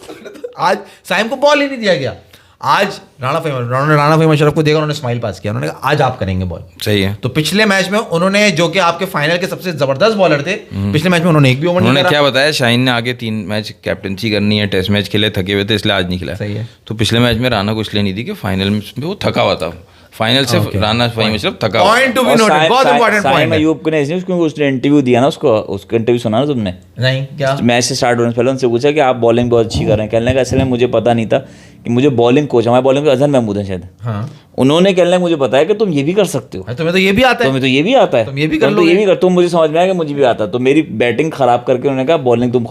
आज साइम को बॉल ही नहीं दिया गया। आज राणा फहीम अशरफ को देखा, उन्होंने स्माइल पास किया, उन्होंने कहा आज आप करेंगे बॉल। सही है। तो पिछले मैच में उन्होंने, जो कि आपके फाइनल के सबसे जबरदस्त बॉलर थे, पिछले मैच में उन्होंने एक भी ओवर नहीं उन्होंने करा। क्या बताया, शाहीन ने आगे 3 मैच कैप्टनसी करनी है, टेस्ट मैच खेले, थके हुए थे इसलिए आज नहीं खिलाया। सही है। तो पिछले मैच में राणा को इसलिए नहीं दी कि फाइनल में वो थका हुआ था, फाइनल से राणा फहीम अशरफ थका हुआ। पॉइंट टू बी नोटेड, बहुत इंपॉर्टेंट साइम पॉइंट है। अयूब को नहीं, क्योंकि उसने इंटरव्यू दिया ना, उसका इंटरव्यू सुना ना तुमने? नहीं क्या मैच से स्टार्ट होने से पहले उनसे पूछा कि आप बॉलिंग बहुत अच्छी कर रहे हैं। कहने लगा असल में मुझे पता नहीं था कि मुझे बॉलिंग कोच, हमारे बॉलिंग कोच अजहर महमूद है शायद, हाँ उन्होंने कहने लगा मुझे बताया कि तुम ये भी कर सकते हो, तुम्हें तो ये भी आता है। तुम्हें तो ये भी आता है, तुम ये भी कर तुम तो लोगे। ये भी कर, तुम मुझे समझ में आया कि मुझे भी आता है। तो मेरी बैटिंग खराब करके उन्होंने कहा बॉलिंग तुम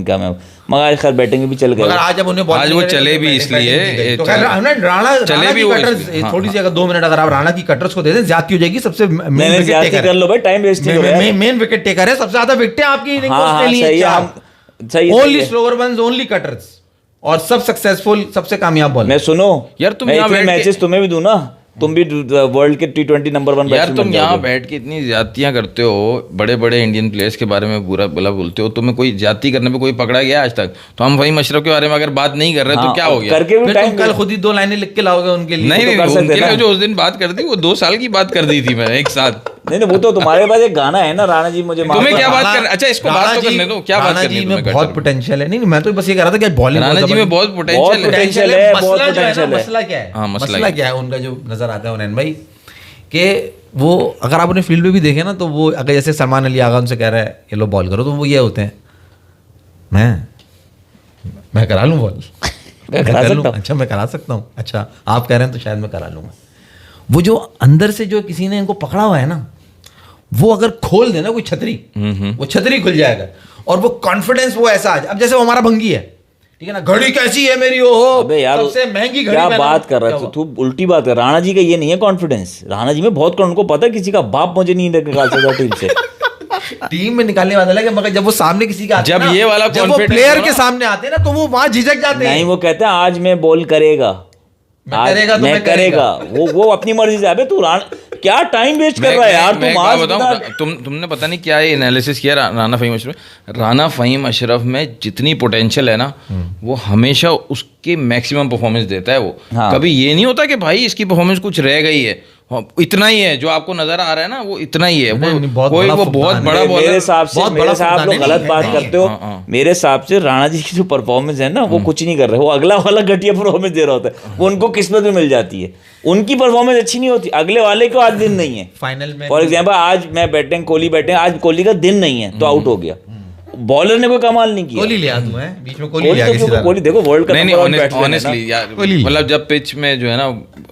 क्या मैं, मगर आज खैर बैटिंग में भी चल मगर गए। आज जब उन्हें बॉल आज नहीं वो करेगा, चले तो भी बैटिंग इसलिए, बैटिंग की गई। तो चले- खैर राणा चले भी की वो कटर्स, इसलिए, हाँ, थोड़ी सी अगर 2 मिनट अगर आप राणा की कटर्स को दे दें, ज्यादती हो जाएगी। सबसे मैंने मेन विकेट ज्यादा कर लो भाई, टाइम वेस्ट नहीं हो रहा है। मेन विकेट टेकर है, सबसे ज्यादा विकेटें आपकी इनिंग हाँ, उसने ली सही है, हैं, हम सही है, सही ओनली है। स्लोअर वंस, ओनली कटर्स, और सब सक्सेसफुल, सबसे कामयाब बॉल। मैं सुनो यार, तुम मैं यहाँ इतने बैठ के- मैचेस तुम्हें भी दूं ना, तुम भी वर्ल्ड के T20 नंबर 1 यार तुम यहाँ बैठ के इतनी ज्यादतियां करते हो, बड़े बड़े इंडियन प्लेयर्स के बारे में बुरा भला बोलते हो, तुम्हें कोई ज्यादती करने पे कोई पकड़ा गया आज तक? तो हम फहीम अशरफ के बारे में अगर बात नहीं कर रहे तो क्या हो गया? करके भी फिर टाइम तुम कल खुद ही 2 लाइनें लिख के लाओगे उनके लिए। नहीं तो नहीं, कर सकते उनके ना। लिए जो उस दिन बात कर दी वो 2 साल की बात कर दी थी मैं एक साथ। नहीं, वो तो तुम्हारे पास एक गाना है ना, राणा जी मुझे माफ तुम्हें कर- क्या बात राणा- कर, अच्छा इसको राणा बात तो जी- करने दो, क्या बात राणा करनी जी है में तुम्हें? बहुत कट पोटेंशियल है। नहीं मैं तो बस ये कह रहा था कि बॉलिंग राणा जी में बहुत बहुत पोटेंशियल है। potential है, बहुत मसला जो है ना, potential है। मसला क्या है? हाँ, मसला मसला क्या है उनका जो नजर आता है उन्हें भाई, कि वो अगर आप उन्हें फील्ड में भी देखें ना, तो वो अगर जैसे सलमान अली आगा उनसे कह रहा है ये लो बॉल करो, तो वो ये होते हैं मैं करा लूँ बॉल, मैं करा कर लूँ। सकता हूँ। अच्छा मैं करा सकता हूँ, अच्छा आप कह रहे हैं तो शायद मैं करा लूँगा। वो जो अंदर से जो किसी ने इनको पकड़ा हुआ है ना, वो अगर खोल देना कोई छतरी, वो छतरी खुल जाएगा। और वो कॉन्फिडेंस वो ऐसा आज, अब जैसे वो हमारा भंगी है, ठीक है ना, घड़ी कैसी है मेरी, ओहो अबे यार सबसे महंगी घड़ी क्या मैंने- बात कर रहा क्या है हुआ? तू, उल्टी बात कर। राणा जी का ये नहीं है कॉन्फिडेंस, राणा जी में बहुत उनको पता है किसी का बाप मुझे नहीं निकाल सकता टीम से। टीम में निकालने वाला है, मगर जब वो सामने किसी का आते जब हैं ना, ये वाला जब वो confidence प्लेयर हो के ना- सामने आते हैं ना, तो वो वहां झिझक जाते हैं। नहीं, वो कहते हैं आज मैं बॉल करेगा, मैं आज करेगा तो मैं मैं करेगा। वो अपनी मर्जी से। अबे तू क्या टाइम वेस्ट कर रहा है यार, मैं तुम क्या आज बताऊं, इतना- तुमने पता नहीं क्या एनालिसिस किया राणा फहीम अशरफ। राणा फहीम अशरफ में जितनी पोटेंशियल है ना, वो हमेशा उसके मैक्सिमम परफॉर्मेंस देता है वो। हाँ। कभी ये नहीं होता कि भाई इसकी परफॉर्मेंस कुछ रह गई है, इतना ही है जो आपको नजर आ रहा है ना, वो इतना ही है। नहीं, बहुत कोई बड़ा वो बहुत फुकदान बड़ा है। बॉलर। मेरे हिसाब से बहुत मेरे बड़ा हिसाब फुकदान लोग है, गलत नहीं, बात नहीं, करते हो। हाँ, हाँ। मेरे हिसाब से राणा जी की जो परफॉर्मेंस है ना, वो कुछ नहीं कर रहे, वो अगला वाला घटिया परफॉर्मेंस दे रहा होता है, वो उनको किस्मत में मिल जाती है। उनकी परफॉर्मेंस अच्छी नहीं होती, अगले वाले को आज दिन नहीं है। फाइनल में फॉर एग्जाम्पल आज मैं बैटिंग, कोहली बैटिंग, आज कोहली का दिन नहीं है तो आउट हो गया। बॉलर ने कोई कमाल नहीं किया। कोहली ले आ तू है बीच में, कोहली कोहली ले आ तो किसी क्यों- तरह। कोहली देखो वर्ल्ड का नहीं नंबर वन नहीं, बैट्समैन है ना। ऑनेस्टली यार, कोहली। मतलब जब पिच में जो है ना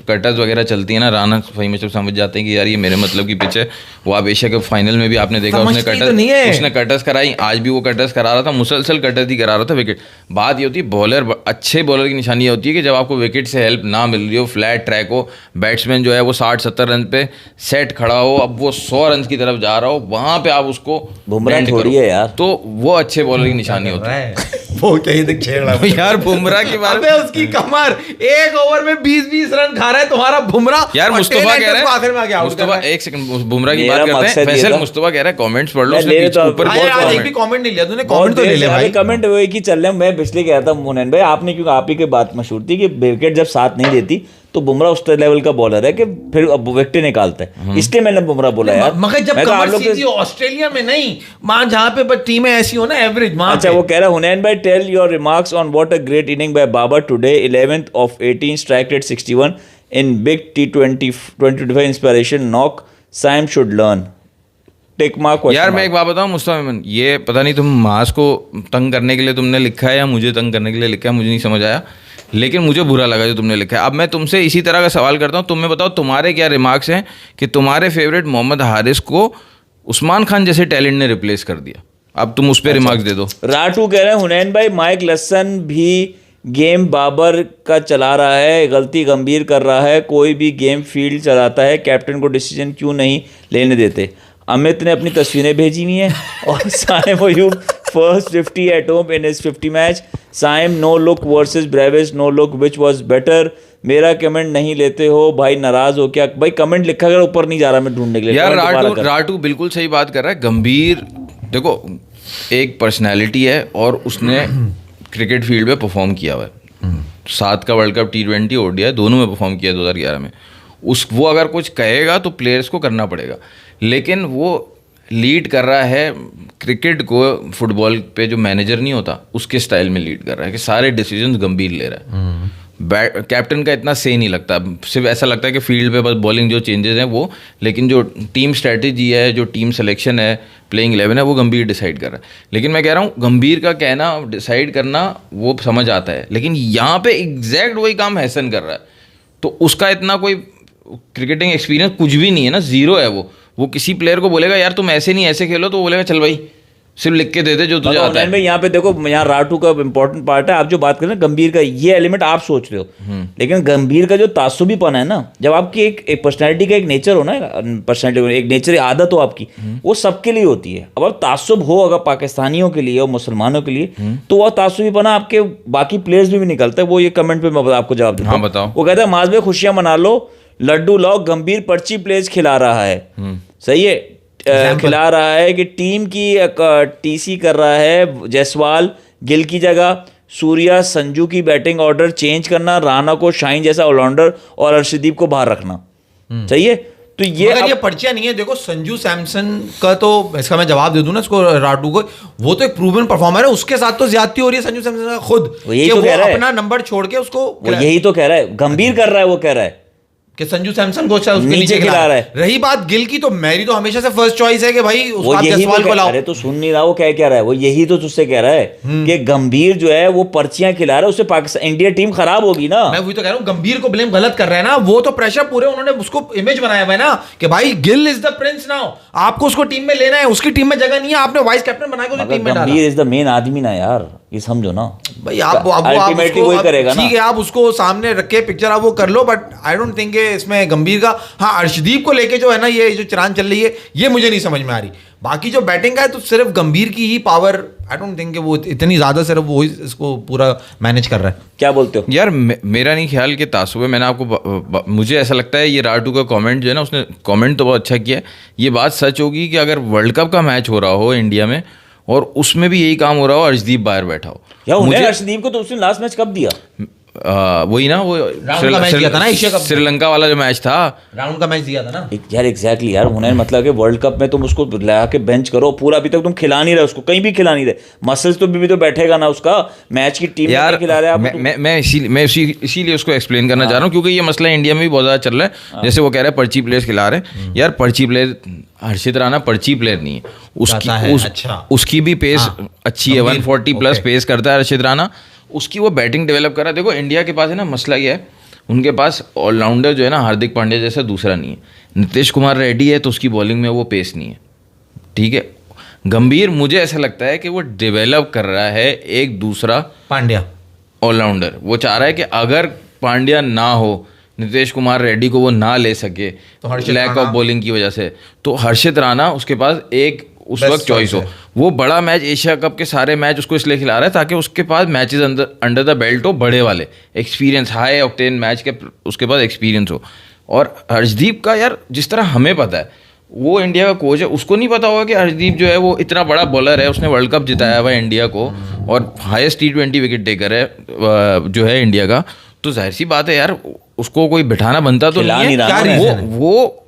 कटर्स वगैरह चलती है ना, राणा फहीम अशरफ समझ जाते हैं कि यार ये मेरे मतलब की पिच है। वो आप एशिया कप फाइनल में भी आपने देखा, समझती तो नहीं है। उसने कटर्स कराई, आज भी वो कटर्स करा रहा था, मुसलसल कटर्स ही करा रहा था विकेट। बात ये होती है बॉलर, अच्छे बॉलर की निशानी ये होती है कि जब आपको विकेट से हेल्प ना मिल रही हो, फ्लैट ट्रैक हो, बैट्समैन जो है वो 60-70 रन पे सेट खड़ा हो, अब वो 100 रन की तरफ जा रहा हो, वहां पे आप उसको बुमराह bend थोड़ी करो। है यार। तो वो अच्छे बॉलर की निशानी होती है। वो कहीं तक छेड़ रहा है यार बुमराह की बात, अबे उसकी कमर, एक ओवर में 20-20 रन खा रहा है तुम्हारा बुमराह। यार और मुस्तफा कह रहा आखिर में आके है, आउट मुस्तफा एक सेकंड बुमराह की मेरा बात करते मकसद हैं। ये फैसल था- मुस्तफा कह रहा है कमेंट्स पढ़ लो, मैं उसने ले पीछे लेता हूँ। ऊपर हाँ बहुत यार, आज एक comment- भी कमेंट नहीं लिया तूने, बहुत कमेंट तो ले देर ले से भाई। अभी कमेंट वो एक ही चल रहे हैं। मैं पिछले कह रहा था मुनैन भाई, आपने क्योंकि आप ही की बात मशहूर थी कि विकेट जब साथ नहीं देती तो बुमराह उस लेवल का बॉलर है कि फिर अब विकेट निकालता है, इसलिए मैंने बुमराह बोला यार। मगर जब मैं कहा, आप कमर लोग के- सीधी हो, ऑस्ट्रेलिया में नहीं, वहां जहाँ पे बस टीमें ऐसी हो ना एवरेज, वहां अच्छा पे। वो कह रहा है हुनैन भाई, tell your remarks on what a great inning by Babar today, 11th of 18 strike rate 61 in big T20 2025 inspiration knock, Sam should learn. Tick mark question यार मैं एक बात बताऊं मुस्तफा मेमन, ये पता नहीं तुम मास को तंग करने के लिए तुमने लिखा है या मुझे तंग करने के लिए लिखा है, मुझे नहीं समझ आया, लेकिन मुझे बुरा लगा जो तुमने लिखा है। अब मैं तुमसे इसी तरह का सवाल करता हूँ, तुम्हें बताओ तुम्हारे क्या रिमार्क्स हैं कि तुम्हारे फेवरेट मोहम्मद हारिस को उस्मान खान जैसे टैलेंट ने रिप्लेस कर दिया। अब तुम उस पर रिमार्क्स दे दो। राठू कह रहे हैं हुनैन भाई, माइक लसन भी गेम बाबर का चला रहा है, गलती गंभीर कर रहा है, कोई भी गेम फील्ड चलाता है, कैप्टन को डिसीजन क्यों नहीं लेने देते। अमित ने अपनी तस्वीरें भेजी हुई हैं और Saim Ayub first 50 at home in his 50 match, Saim no look versus Brevis, no look which was better, मेरा कमेंट नहीं लेते हो भाई, नाराज हो क्या भाई? कमेंट लिखा कर ऊपर नहीं जा रहा मैं ढूंढने के लिए यार comment दोबारा कर। राटू बिल्कुल सही बात कर रहा है। गंभीर देखो एक पर्सनैलिटी है और उसने क्रिकेट फील्ड पे परफॉर्म किया हुआ है। 7 का वर्ल्ड कप T20 ODI दोनों में परफॉर्म किया 2011 में। वो अगर कुछ कहेगा तो प्लेयर्स को करना पड़ेगा, लेकिन वो लीड कर रहा है क्रिकेट को, फुटबॉल पे जो मैनेजर नहीं होता उसके स्टाइल में लीड कर रहा है कि सारे डिसीजंस गंभीर ले रहा है। कैप्टन का इतना सही नहीं लगता, सिर्फ ऐसा लगता है कि फील्ड पे बस बॉलिंग जो चेंजेस हैं वो, लेकिन जो टीम स्ट्रेटेजी है, जो टीम सिलेक्शन है, प्लेइंग 11 है, वो गंभीर डिसाइड कर रहा है। लेकिन मैं कह रहा हूँ गंभीर का कहना, डिसाइड करना वो समझ आता है, लेकिन यहाँ पे एग्जैक्ट वही काम हैसन कर रहा है, तो उसका इतना कोई क्रिकेटिंग एक्सपीरियंस कुछ भी नहीं है ना, जीरो है वो किसी प्लेयर को बोलेगा यार तुम ऐसे नहीं ऐसे खेलो, तो वो बोलेगा चल भाई सिर्फ लिख के दे दे जो तुझे आता है। यहाँ पे देखो, यहाँ राठू का इंपॉर्टेंट पार्ट है। आप जो बात कर रहे हैं गंभीर का, ये एलिमेंट आप सोच रहे हो, लेकिन गंभीर का जो तासुबीपन है ना, जब आपकी एक पर्सनैलिटी का एक नेचर हो ना, पर्सनैलिटी एक नेचर आदत हो आपकी, वो सबके लिए होती है। अब तासुब हो अगर पाकिस्तानियों के लिए और मुसलमानों के लिए, तो वह तासुबीपना आपके बाकी प्लेयर्स में भी निकलता है। वो ये कमेंट पे मैं आपको जवाब देता हूं। हाँ बताओ। वो कहता है माज में खुशियां मना लो, लड्डू लाओ, गंभीर पर्ची प्लेज खिला रहा है, सही है, खिला रहा है कि टीम की टीसी कर रहा है, जायसवाल गिल की जगह, सूर्या संजू की बैटिंग ऑर्डर चेंज करना, राणा को शाइन जैसा ऑलराउंडर और अर्शदीप को बाहर रखना, सही है। तो ये पर्चियां नहीं है। देखो संजू सैमसन का तो इसका मैं जवाब दे दूं ना इसको, राठू को, वो तो एक प्रूवन परफॉर्मर है, उसके साथ तो ज्यादती हो रही है संजू सैमसन का खुद, यही कि तो कह रहा है, अपना नंबर छोड़ के उसको, वो यही तो कह रहा है, गंभीर कर रहा है, वो कह रहा है कि संजू सैमसन को उसके नीचे खिला रहा है। रही बात गिल की, तो मेरी तो हमेशा से फर्स्ट चॉइस है कि भाई वो उसको आप यही जायसवाल को लाओ। अरे तो सुन नहीं रहा वो क्या रहा है, वो यही तो तुझसे कह रहा है कि गंभीर जो है वो पर्चियां खिला रहा है, उससे पाकिस्तान इंडिया टीम खराब होगी ना। मैं वही तो कह रहा हूँ, गंभीर को ब्लेम गलत कर रहे हैं ना, वो तो प्रेशर पूरे उन्होंने उसको इमेज बनाया हुआ है ना कि भाई Gill is the Prince now, आपको उसको टीम में लेना है, उसकी टीम में जगह नहीं है, आपने वाइस कैप्टन बना के उसे टीम में डाला। गंभीर इज द मेन आदमी ना यार, ये समझो ना भाई आप अल्टीमेटली वही करेगा ना। ठीक है, आप उसको सामने रख के पिक्चर आप वो कर लो, बट आई डोंट थिंक इसमें गंभीर का, हाँ अर्शदीप को लेके जो है ना ये जो चिरान चल रही है, ये मुझे नहीं समझ में आ रही। बाकी जो बैटिंग का है तो सिर्फ गंभीर की ही पावर, आई डोंट थिंक वो इतनी ज्यादा सिर्फ वो इसको पूरा मैनेज कर रहा है। क्या बोलते हो यार मेरा नहीं ख्याल कि तासुब है। मैंने आपको मुझे ऐसा लगता है ये राठू का कमेंट जो है ना, उसने कमेंट तो बहुत अच्छा किया है। ये बात सच होगी कि अगर वर्ल्ड कप का मैच हो रहा हो इंडिया में और उसमें भी यही काम हो रहा हो, अर्शदीप बाहर बैठा हो, यार मुझे अर्शदीप को तो उसने लास्ट मैच कब दिया? वही ना, वो राउंड का मैच दिया था ना एशिया कप में। श्रीलंका वाला जो मैच था, राउंड का मैच दिया था ना यार एग्जैक्टली यार, हुनैन मतलब कि वर्ल्ड कप में तुम उसको ला के बेंच करो पूरा, अभी तक तुम खिला नहीं रहे उसको, कहीं भी खिला नहीं रहे, मसल्स तो भी तो बैठेगा ना उसका, मैच की टीम यार में खिला रहे आप। मैं इसीलिए उसको एक्सप्लेन करना चाह रहा हूँ, क्योंकि ये मसला इंडिया में भी बहुत ज़्यादा चल रहा है। जैसे वो कह रहे हैं पर्ची प्लेयर्स खिला रहे हैं, यार पर्ची प्लेयर हर्षित राणा पर्ची प्लेयर नहीं है, उसकी भी पेस अच्छी है, 140 प्लस पेस करता है हर्षित राणा, उसकी वो बैटिंग डेवलप कर रहा है। देखो इंडिया के पास है ना मसला ये है, उनके पास ऑलराउंडर जो है ना हार्दिक पांड्या जैसा दूसरा नहीं है। नीतीश कुमार रेड्डी है तो उसकी बॉलिंग में वो पेस नहीं है, ठीक है। गंभीर मुझे ऐसा लगता है कि वो डेवलप कर रहा है एक दूसरा पांड्या ऑलराउंडर। वो चाह रहा है कि अगर पांड्या ना हो, नीतीश कुमार रेड्डी को वो ना ले सके तो लैक ऑफ बॉलिंग की वजह से, तो हर्षित राणा उसके पास एक उस Best वक्त चॉइस हो। choice है। वो बड़ा मैच, एशिया कप के सारे मैच उसको इसलिए खिला रहा है ताकि उसके पास मैचेस अंडर द बेल्ट हो, बड़े वाले एक्सपीरियंस, हाई ऑक्टेन मैच के उसके पास एक्सपीरियंस हो। और हर्षदीप का यार जिस तरह हमें पता है, वो इंडिया का कोच है, उसको नहीं पता होगा कि हर्षदीप जो है वो इतना बड़ा बॉलर है, उसने वर्ल्ड कप जिताया हुआ है इंडिया को और हाईएस्ट T20 विकेट टेकर है जो है इंडिया का। तो जाहिर सी बात है यार, उसको कोई बिठाना बनता तो खिला नहीं नहीं है। रहा ना। क्या वो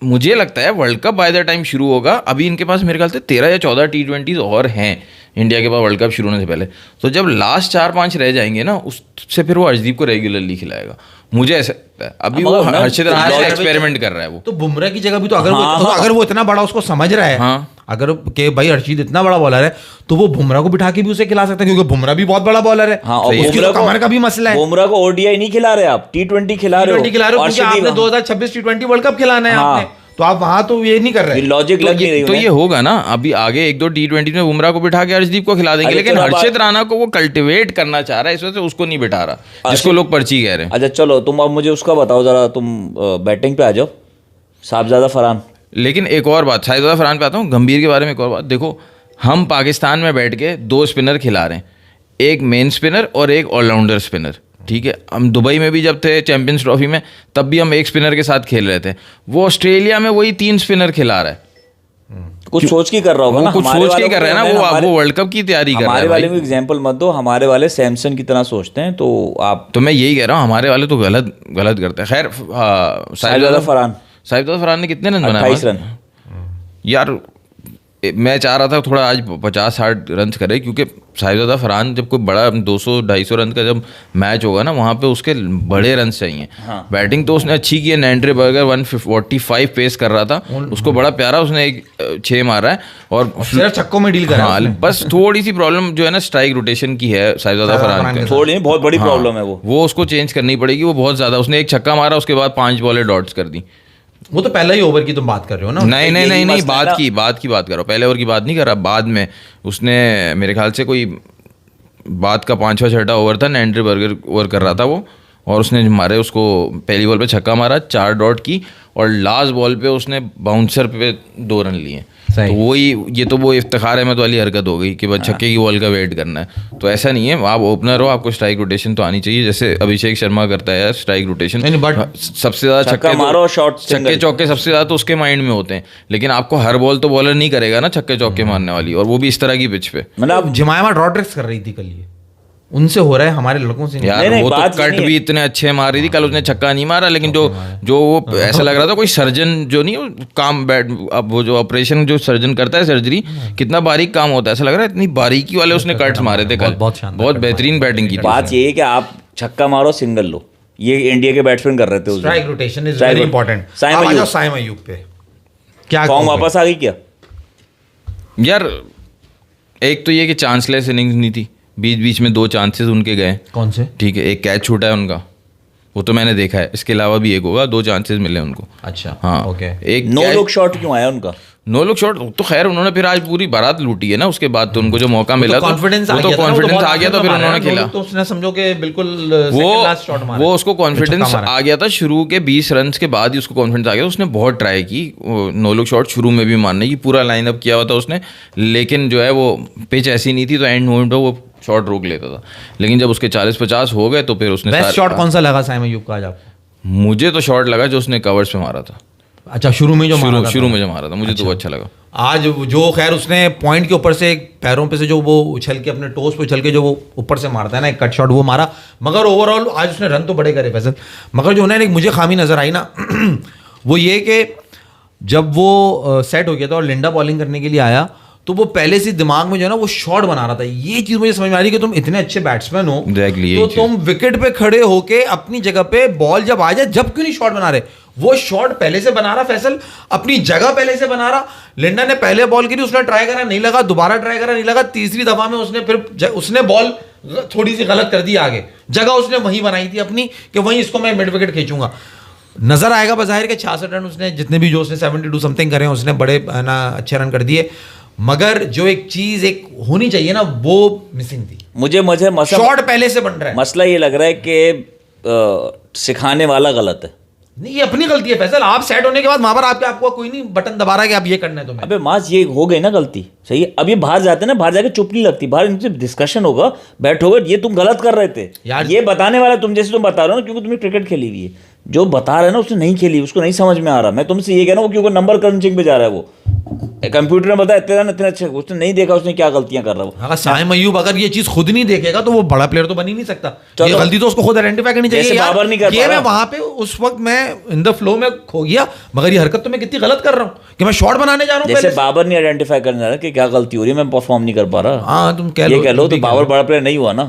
मुझे लगता है world cup by the time शुरू होगा, अभी इनके पास मेरे ख्याल से 13 या 14 T20 और हैं इंडिया के पास वर्ल्ड कप शुरू होने से पहले। तो जब लास्ट 4-5 रह जाएंगे ना, उससे फिर वो हर्षदीप को रेगुलरली खिलाएगा, मुझे ऐसा लगता है। अभी वो मगर ना, हर्षित राणा से यार, एक्सपेरिमेंट कर रहा है वो। तो बुमराह की जगह भी तो अगर हाँ, वो हाँ। अगर वो इतना बड़ा उसको समझ रहा है, हाँ। अगर के भाई हर्षित इतना बड़ा बॉलर है तो वो बुमराह को बिठा के भी उसे खिला सकता है, क्योंकि बुमराह भी बहुत बड़ा बॉलर है। हाँ, और उसकी तो कमर का भी मसला है। बुमराह को ओडीआई नहीं खिला रहे आप, T20 खिला रहे हो। T20 खिला रहे हो और क्योंकि आपने 2026 T20 वर्ल्ड कप खिलाना है हाँ। आपने, तो आप वहां तो ये नहीं कर रहे। लॉजिक लग नहीं रही तो उन्हें। ये होगा ना, अभी आगे 1-2 T20 में बुमराह को बिठा के हर्षदीप को खिला देंगे, अरे लेकिन तो अब हर्षित राणा को वो कल्टिवेट करना चाह रहा है, इस वजह से उसको नहीं बिठा रहा, जिसको लोग पर्ची कह रहे हैं। अच्छा चलो, तुम अब मुझे उसका बताओ जरा, तुम बैटिंग पे आ जाओ, साहबजादा फरहान। लेकिन एक और बात, साहिबजादा फरहान पे आता हूँ, गंभीर के बारे में एक और बात। देखो, हम पाकिस्तान में बैठ के 2 स्पिनर खिला रहे हैं, एक मेन स्पिनर और एक ऑलराउंडर स्पिनर, ठीक है। हम दुबई में भी जब थे चैंपियंस ट्रॉफी में, तब भी हम एक स्पिनर के साथ खेल रहे थे। वो ऑस्ट्रेलिया में वही 3 स्पिनर खिला रहा है। कुछ सोच के कर रहा होगा वो ना, कुछ हमारे सोच के वालों कर रहे हैं को ना, जो है वो वर्ल्ड कप की तैयारी कर रहे हमारे हैं वाले भाई। को एग्जांपल मत दो, हमारे वाले सैमसन की तरह सोचते हैं, तो आप तो मैं यही कह रहा हूँ, हमारे वाले तो गलत करते हैं। खैर, साहिबजादा फरहान साहिबजादा फरहान ने कितने रन बनाए? 28 रन। यार मैं चाह रहा था थोड़ा आज 50-60 रन करे, क्योंकि साहिबजादा फरहान जब कोई बड़ा 200-250 रन का जब मैच होगा ना, वहाँ पे उसके बड़े रन चाहिए। बैटिंग तो उसने अच्छी की है, नैंड्रे बर्गर 145 पेस कर रहा था, उसको बड़ा प्यारा उसने एक 6 मारा है और सिर्फ छक्कों में डील करा है हाँ, उसने। बस थोड़ी सी प्रॉब्लम जो है ना स्ट्राइक रोटेशन की है साहिबजादा फरहान के। थोड़ी नहीं, बहुत बड़ी हाँ, प्रॉब्लम है वो उसको चेंज करनी पड़ेगी, वो बहुत ज्यादा। उसने एक छक्का मारा, उसके बाद 5 बॉलें डॉट्स कर दी। वो तो पहला ही ओवर की तुम बात कर रहे हो ना। नहीं नहीं नहीं नहीं, मसला है ना। बात की बात कर रहा हूँ, पहले ओवर की बात नहीं कर रहा। बाद में उसने मेरे ख्याल से कोई बाद का 5वां-6वां ओवर था, नैंड्रे बर्गर ओवर कर रहा था वो, और उसने मारे, उसको पहली बॉल पे छक्का मारा, 4 डॉट की, और लास्ट बॉल पे उसने बाउंसर पे 2 रन लिए। तो वही, ये तो वो इफ्तिखार अहमद वाली हरकत हो गई कि बस छक्के की बॉल का वेट करना है। तो ऐसा नहीं है, आप ओपनर हो, आपको स्ट्राइक रोटेशन तो आनी चाहिए, जैसे अभिषेक शर्मा करता है यार स्ट्राइक रोटेशन। नहीं, but सबसे ज्यादा छक्का छक्के मारो, शॉट छक्के चौके सबसे ज्यादा तो उसके माइंड में होते हैं, लेकिन आपको हर बॉल तो बॉलर नहीं करेगा ना छक्के चौके मारने वाली, और वो भी इस तरह की पिच पे। मतलब आप जमायमा ड्रॉट्रिक्स कर रही थी कल, ये उनसे हो रहा है, हमारे लड़कों से नहीं। यार नहीं, वो तो बात ये कट नहीं भी इतने अच्छे मार रही थी, कल उसने छक्का नहीं मारा, लेकिन जो वो ऐसा लग रहा था कोई सर्जन जो नहीं, काम बैट, अब वो जो ऑपरेशन जो सर्जन करता है सर्जरी, कितना बारीक काम होता है, ऐसा लग रहा है इतनी बारीकी वाले उसने कट्स मारे थे कल। बहुत शानदार बहुत कट बेहतरीन बैटिंग की थी। बात ये है कि आप छक्का मारो, सिंगल लो, ये इंडिया के बैट्समैन कर रहे थे उस दिन। Strike rotation is Strike very rot- important. Saim अब आ जाओ अयूब। साइम अयूब पे, क्या फॉर्म कहोगे? वापस आ गई क्या? यार एक तो ये कि चांसलेस इनिंग्स नहीं थी, बीच बीच में 2 चांसेस उनके गए, कौन से? ठीक है, एक कैच छूटा है उनका, वो तो मैंने देखा है, इसके अलावा भी एक होगा, 2 चांसेस मिले उनको। अच्छा, हाँ, ओके। एक नो catch- लुक शॉट क्यों आया उनका? नो लुक शॉट तो खैर उन्होंने फिर आज पूरी बारात लूटी है ना, उसके बाद तो उनको जो मौका मिला, कॉन्फिडेंस वो तो कॉन्फिडेंस आ गया, तो फिर उन्होंने खेला। तो उसने समझो कि बिल्कुल वो उसको कॉन्फिडेंस आ गया था, शुरू के 20 रन के बाद ही उसको कॉन्फिडेंस आ गया। उसने बहुत ट्राई की नो लुक शॉट शुरू में भी मारने की, पूरा लाइनअप किया हुआ था उसने, लेकिन जो है वो पिच ऐसी नहीं थी, तो एंड मोमेंट पे वो शॉट रोक लेता था। लेकिन जब उसके 40-50 हो गए तो फिर उसने बेस्ट शॉट कौन सा लगा साइम अयूब का आज आपको? मुझे तो शॉट लगा जो उसने कवर्स पे मारा था, अच्छा, शुरू में जो मारा था। शुरू में जो मारा था, मुझे तो वो अच्छा लगा। आज जो खैर उसने पॉइंट के ऊपर से पैरों पे से जो वो उछल के अपने टोस पे उछल के जो वो ऊपर से मारता है ना, एक कट शॉट वो मारा, मगर ओवरऑल आज उसने रन तो बड़े करे फैसल। मगर जो उन्होंने एक मुझे खामी नजर आई ना वो ये कि जब वो सेट हो गया था और लिंडा बॉलिंग करने के लिए आया, तो वो पहले से दिमाग में जो है ना वो शॉट बना रहा था। ये चीज मुझे समझ में आ रही कि तुम इतने अच्छे बैट्समैन हो, Exactly, तो यही तुम विकेट पे खड़े होके अपनी जगह पे बॉल जब आ जाए, जब क्यों नहीं शॉट बना रहे? वो शॉट पहले से बना रहा फैसल, अपनी जगह पहले से बना रहा। लिंडा ने पहले बॉल करी, उसने ट्राई करा, नहीं लगा, दोबारा ट्राई करा, नहीं लगा, तीसरी दफा में उसने फिर उसने बॉल थोड़ी सी गलत कर दी आगे, जगह उसने वहीं बनाई थी अपनी कि वहीं इसको मैं मिड विकेट खींचूंगा। नजर आएगा बजाहिर के 66 रन उसने, जितने भी जो उसने 72 समथिंग करे, उसने बड़े ना अच्छे रन कर दिए, मगर जो एक चीज एक होनी चाहिए ना वो मिसिंग थी। मुझे शॉट पहले से बन रहा है। मसला ये लग रहा है कि सिखाने वाला गलत है। नहीं, ये अपनी गलती है फैसल। आप सेट होने के बाद वहां पर आपको कोई नहीं बटन दबा रहा है कि आप ये करना है तुम्हें। अबे मास, ये हो गई ना गलती, सही है। अब ये बाहर जाते हैं ना, बाहर जाके चुप नहीं लगती, बाहर इनसे डिस्कशन होगा, बैठोगे, ये तुम गलत कर रहे थे यार। ये बताने वाला तुम, जैसे तुम बता रहे हो ना, क्योंकि तुमने क्रिकेट खेली हुई है, जो बता रहे हैं ना उसने नहीं खेली, उसको नहीं समझ में आ रहा। मैं तुमसे ये कह रहा हूँ, क्योंकि नंबर क्रंचिंग पे जा रहा है वो, कंप्यूटर में बताया इतने अच्छे, उसने नहीं देखा उसने क्या गलतियां कर रहा है वो। अगर साइम अयूब अगर ये चीज खुद नहीं देखेगा तो वो बड़ा प्लेयर तो बन ही नहीं सकता। चलो। ये गलती तो उसको खुद आइडेंटिफाई करनी चाहिए। जैसे यार, बाबर नहीं कर ये पा मैं रहा। वहां पे उस वक्त मैं इन द फ्लो में खो गया, मगर ये हरकत तो मैं कितनी गलत कर रहा हूँ कि मैं शॉट बनाने जा रहा हूँ जैसे पहले से। बाबर नहीं आइडेंटिफाई करने जा रहा कि क्या गलती हो रही है, मैं परफॉर्म नहीं कर पा रहा। हाँ, तुम कह ये लो, कह लो तुम तो भी कह बाबर लो। बड़ा प्लेयर नहीं हुआ ना।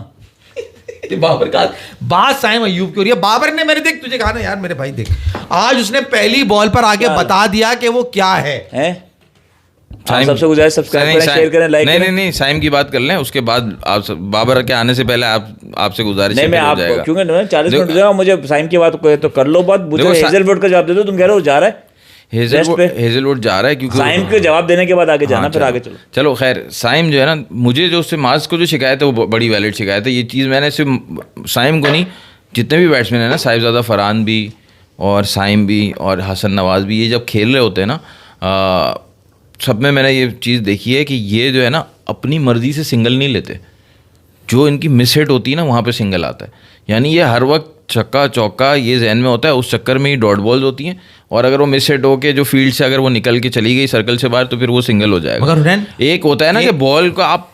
बाबर का बात साइम अयूब की हो रही है। बाबर ने मेरे देख तुझे कहा ना यार मेरे भाई, देख आज उसने पहली बॉल पर आके बता दिया कि वो क्या है। हैं? आप सबसे गुजारिश सब्सक्राइब करें, शेयर करें, लाइक करें। नहीं, साइम की बात कर लें, उसके बाद आप बाबर के आने से पहले आपसे गुजारिश नहीं, है मैं कि हो आप जाएगा। क्योंकि 40 मिनट देखो- हो जाएगा, मुझे साइम की बात तो कर लो बात, मुझे देखो, हेजलवुड का जवाब दे दो। तुम कह रहे हो जा रहा है Rest पे। हेजलवुड जा रहा है क्योंकि साइम के जवाब देने के बाद आगे जाना, हाँ, फिर आगे चलो। चलो खैर, साइम जो है ना, मुझे जो उससे मार्क्स को जो शिकायत है वो बड़ी वैलिड शिकायत है। ये चीज़ मैंने सिर्फ साइम को नहीं, जितने भी बैट्समैन है ना, साहिबजादा फरहान भी और साइम भी और हसन नवाज भी, ये जब खेल रहे होते हैं ना, सब में मैंने ये चीज़ देखी है कि ये जो है ना अपनी मर्ज़ी से सिंगल नहीं लेते। जो इनकी मिस हिट होती है ना, वहाँ पे सिंगल आता है। यानी ये हर वक्त छक्का चौका ये जहन में होता है, उस चक्कर में ही डॉट बॉल्स होती हैं, और अगर वो मिस हिट होके जो फील्ड से अगर वो निकल के चली गई सर्कल से बाहर, तो फिर वो सिंगल हो जाएगा। मगर हुनैन, एक होता है ना कि बॉल को आप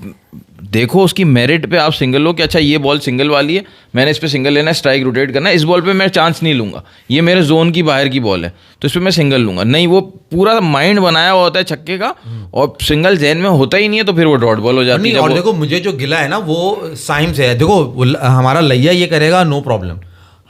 देखो, उसकी मेरिट पे आप सिंगल लो कि अच्छा ये बॉल सिंगल वाली है, मैंने इस पे सिंगल लेना है, स्ट्राइक रोटेट करना है, इस बॉल पे मैं चांस नहीं लूंगा, ये मेरे जोन की बाहर की बॉल है तो इस पे मैं सिंगल लूंगा। नहीं, वो पूरा माइंड बनाया हुआ होता है छक्के का, और सिंगल जहन में होता ही नहीं है, तो फिर वो डॉट बॉल हो जाती नहीं, है। और देखो मुझे जो गिला है ना वो साइम से है। देखो हमारा लैया ये करेगा, नो प्रॉब्लम।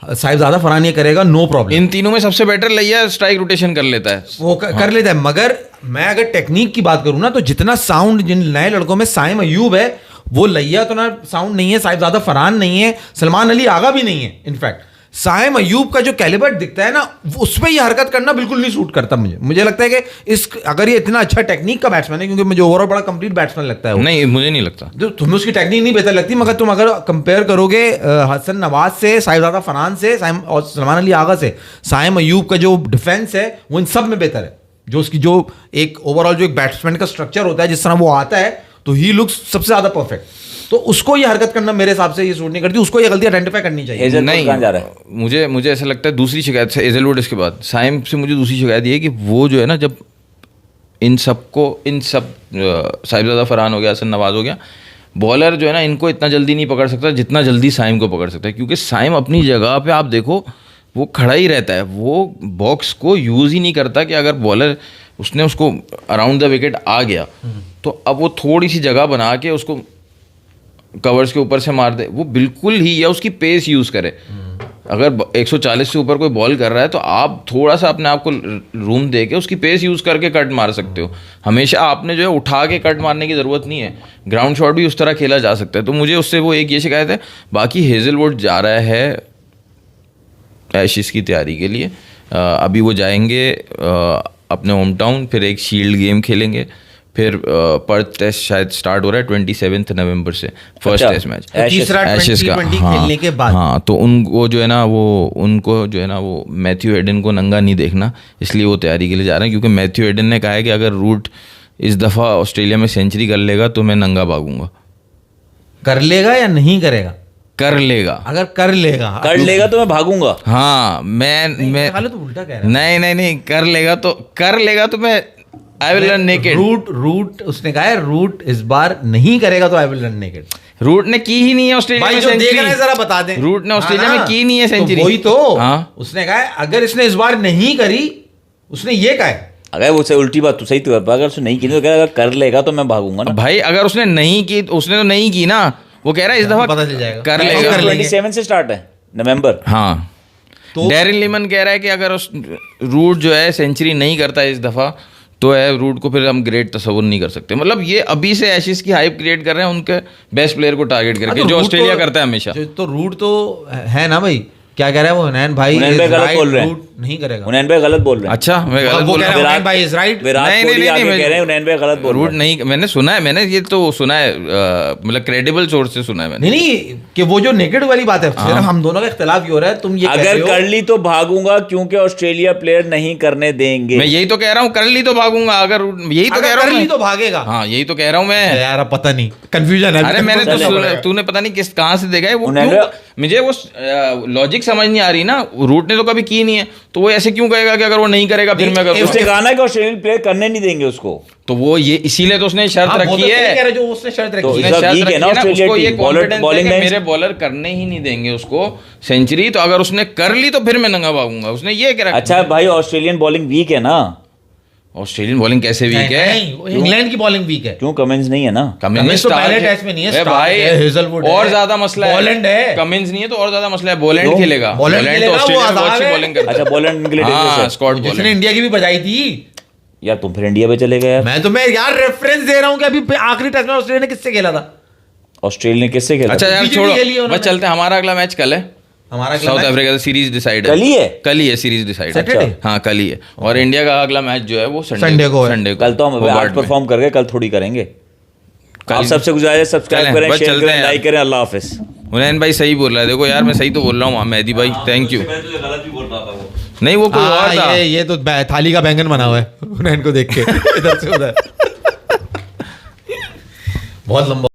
साहिबजादा फरहान ये करेगा, नो प्रॉब्लम। इन तीनों में सबसे बेटर लैया स्ट्राइक रोटेशन कर लेता है, वो कर लेता है। मगर मैं अगर टेक्निक की बात करूं ना, तो जितना साउंड जिन नए लड़कों में साइम अयूब है, वो लैया तो ना साउंड नहीं है, साहिबजादा फरहान नहीं है, सलमान अली आगा भी नहीं है। इनफैक्ट साइम अयूब का जो कैलिबर दिखता है ना, उस पर ये हरकत करना बिल्कुल नहीं सूट करता मुझे लगता है कि अगर ये इतना अच्छा टेक्निक का बैट्समैन है, क्योंकि मुझे ओवरऑल बड़ा कंप्लीट बैट्समैन लगता है वो। नहीं मुझे नहीं लगता। जो तुम्हें उसकी टेक्निक नहीं बेहतर लगती, मगर तुम अगर कंपेयर करोगे हसन नवाज से, साहिबजादा फरहान से, साइम और सलमान अली आगा से, साइम अयूब का जो डिफेंस है वो इन सब में बेहतर है। जो उसकी जो एक ओवरऑल जो एक बैट्समैन का स्ट्रक्चर होता है, जिस तरह वो आता है, तो ही लुक्स सबसे ज्यादा परफेक्ट। तो उसको ये हरकत करना मेरे हिसाब से ये सूट नहीं करती, उसको ये गलती आइडेंटिफाई करनी चाहिए। हेजलवुड कहाँ जा रहा है? मुझे ऐसा लगता है दूसरी शिकायत से हेजलवुड, इसके बाद साइम से मुझे दूसरी शिकायत ये है कि वो जो है ना, जब इन सब साहिबजादा फरहान हो गया, हसन नवाज हो गया, बॉलर जो है ना, इनको इतना जल्दी नहीं पकड़ सकता जितना जल्दी साइम को पकड़ सकता है। क्योंकि साइम अपनी जगह पे आप देखो वो खड़ा ही रहता है, वो बॉक्स को यूज़ ही नहीं करता कि अगर बॉलर उसने उसको अराउंड द विकेट आ गया तो अब वो थोड़ी सी जगह बना के उसको कवर्स के ऊपर से मार दे, वो बिल्कुल ही, या उसकी पेस यूज़ करे। अगर 140 से ऊपर कोई बॉल कर रहा है तो आप थोड़ा सा अपने आप को रूम दे के उसकी पेस यूज़ करके कट मार सकते हो। हमेशा आपने जो है उठा के कट मारने की ज़रूरत नहीं है, ग्राउंड शॉट भी उस तरह खेला जा सकता है। तो मुझे उससे वो एक ये शिकायत है। बाकी हेजलवुड जा रहा है एशेज़ की तैयारी के लिए, अभी वो जाएंगे अपने होम टाउन, फिर एक शील्ड गेम खेलेंगे, फिर पर्थ टेस्ट शायद स्टार्ट हो रहा है 27 नवंबर से, फर्स्ट टेस्ट मैच तीसरा एशेज़ का। 2020 हाँ, खेलने के बाद। हाँ, तो उनको जो है ना वो मैथ्यू हेडन को नंगा नहीं देखना, इसलिए वो तैयारी के लिए जा रहे हैं। क्योंकि मैथ्यू हेडन ने कहा है कि अगर रूट इस दफ़ा ऑस्ट्रेलिया में सेंचुरी कर लेगा तो मैं नंगा भागूंगा। कर लेगा या नहीं करेगा? कर लेगा। अगर कर लेगा तो मैं भागूंगा। हाँ, मैं हाल तो उल्टा कह रहा है। नहीं, कर लेगा तो मैं I will run naked. Root उसने कहा है, रूट इस बार नहीं करेगा तो I will run naked. Root ने की ही नहीं है ऑस्ट्रेलिया भाई में जो देख रहे हैं सेंचुरी। जरा बता दें, रूट ने ऑस्ट्रेलिया हाँ में की नहीं है सेंचुरी। तो वही तो हाँ। उसने कहा है, अगर इसने इस बार नहीं करी, उसने ये कहा है। अगर वो उल्टी बात तो सही तो है, अगर उसने नहीं की तो कह रहा अगर कर लेगा तो मैं भागूंगा ना। भाई अगर उसने नहीं की, उसने तो नहीं की ना, वो कह रहा है इस दफा पता चल जाएगा। कर कर लेगा। लेंगे। 27 से स्टार्ट है नवंबर। हाँ, तो डैरिन लीमन कह रहा है कि अगर उस रूट जो है सेंचुरी नहीं करता है इस दफा, तो है रूट को फिर हम ग्रेट तस्वुर नहीं कर सकते। मतलब ये अभी से एशेज़ की हाइप क्रिएट कर रहे हैं उनके बेस्ट प्लेयर को टारगेट करके, जो ऑस्ट्रेलिया करता है हमेशा। तो रूट तो है ना भाई, क्या कह रहा है वो हुनैन भाई? हुनैन भाई गलत बोल रहे हैं। रूट नहीं करेगा। हुनैन भाई गलत बोल रहे हैं। अच्छा मैं गलत वो बोल कह रहा रहे हूँ। हैं भाई इज राइट। विराट नहीं, कोहली नहीं, आगे नहीं, कह रहे हैं हुनैन भाई गलत बोल रहे रूट हैं। नहीं, मैंने सुना है, मैंने ये तो सुना है मतलब क्रेडिबल सोर्स से सुना है मैंने। नहीं नहीं कि वो जो नेकेड वाली बात है सिर्फ हम दोनों का इख्तिलाफ ही हो रहा है। तुम ये कह अगर रहे हो कर ली तो भागूंगा क्योंकि ऑस्ट्रेलिया प्लेयर नहीं करने देंगे। मैं यही तो कह रहा हूँ, कर ली तो भागूंगा, अगर यही तो अगर कह रहा कर हूँ ली मैं। तो भागेगा। हाँ यही तो कह रहा हूँ मैं। यार अब पता नहीं कंफ्यूजन है। अरे मैंने तो चलेगा। तूने पता नहीं किस कहाँ से देखा है वो, उन्होंने- क्यों मुझे वो लॉजिक समझ नहीं आ रही ना। रूट ने तो कभी की नहीं है, तो वो ऐसे क्यों कहेगा कि अगर वो नहीं करेगा फिर मैं उसने करूँगा। कहा ना कि ऑस्ट्रेलियन प्लेयर करने नहीं देंगे उसको। तो वो ये इसीलिए तो उसने शर्त हाँ, वो रखी तो सही कह है। रहे जो उसने शर्त तो रखी उसने है। इसका शर्त वीक है रखी ना है ना, ऑस्ट्रेलिया उसको ये टीम, कॉन्फिडेंस है बॉलिंग कि लाइन। मेरे बॉलर करने ही नहीं देंगे उसको सेंचुरी, तो अगर उसने कर ली तो फिर मैं नंगा भागूंगा। उसने ये कह रखा। अच्छा भाई ऑस्ट्रेलियन बॉलिंग वीक है ना। ऑस्ट्रेलियन बॉलिंग कैसे वीक है? नहीं, वो इंग्लैंड की बॉलिंग वीक है। क्यों कमिंस नहीं है ना। कमिंस तो पहले टेस्ट में नहीं है, अरे स्टार्क भाई है, हेजलवुड है, और ज्यादा मसला है। बॉलैंड है। कमिंस नहीं है तो और ज्यादा मसला है। बॉलैंड क्यों? खेलेगा। बॉलैंड तो खेलेगा, वो ऑस्ट्रेलिया में बहुत आजाद अच्छी है। बॉलिंग करता अच्छा है। बॉलैंड के लिए हाँ dangerous स्कॉट जिसने बॉलैंड। इंडिया की भी बजाई थी। है। यार तुम फिर इंडिया पे चले गए यार। मैं तुम्हें यार रेफरेंस दे रहा हूँ कि अभी आखिरी टेस्ट में ऑस्ट्रेलिया ने किससे खेला था। ऑस्ट्रेलिया ने किससे खेला अच्छा था? यार बीजेपी छोड़ो, खेली है उन्होंने। बस चलते हैं। हमारा अगला मैच कल है, हमारा साउथ अफ्रीका से सीरीज डिसाइड है। कल ही है? कल ही है सीरीज डिसाइड। Saturday? हाँ कल ही है। और इंडिया का अगला मैच जो है वो Sunday को है। संडे को कल तो हम आज होबार्ट में। परफॉर्म करके कल थोड़ी करेंगे। कल- आप सबसे गुजारिश है सब्सक्राइब चलें, करें, बस शेयर चलते करें, हैं लाइक यार। करें। अल्लाह हाफिज। हुनैन भाई सही बोल रहा है। देखो यार मैं सही तो बोल रहा हूँ मेहदी भाई, थैंक यू। गलत भी बोल रहा था वो। नहीं वो कोई हाँ, और था। ये तो थाली का बैंगन बना हुआ है उन्हें इनको देख के इधर से उधर बहुत लंबा।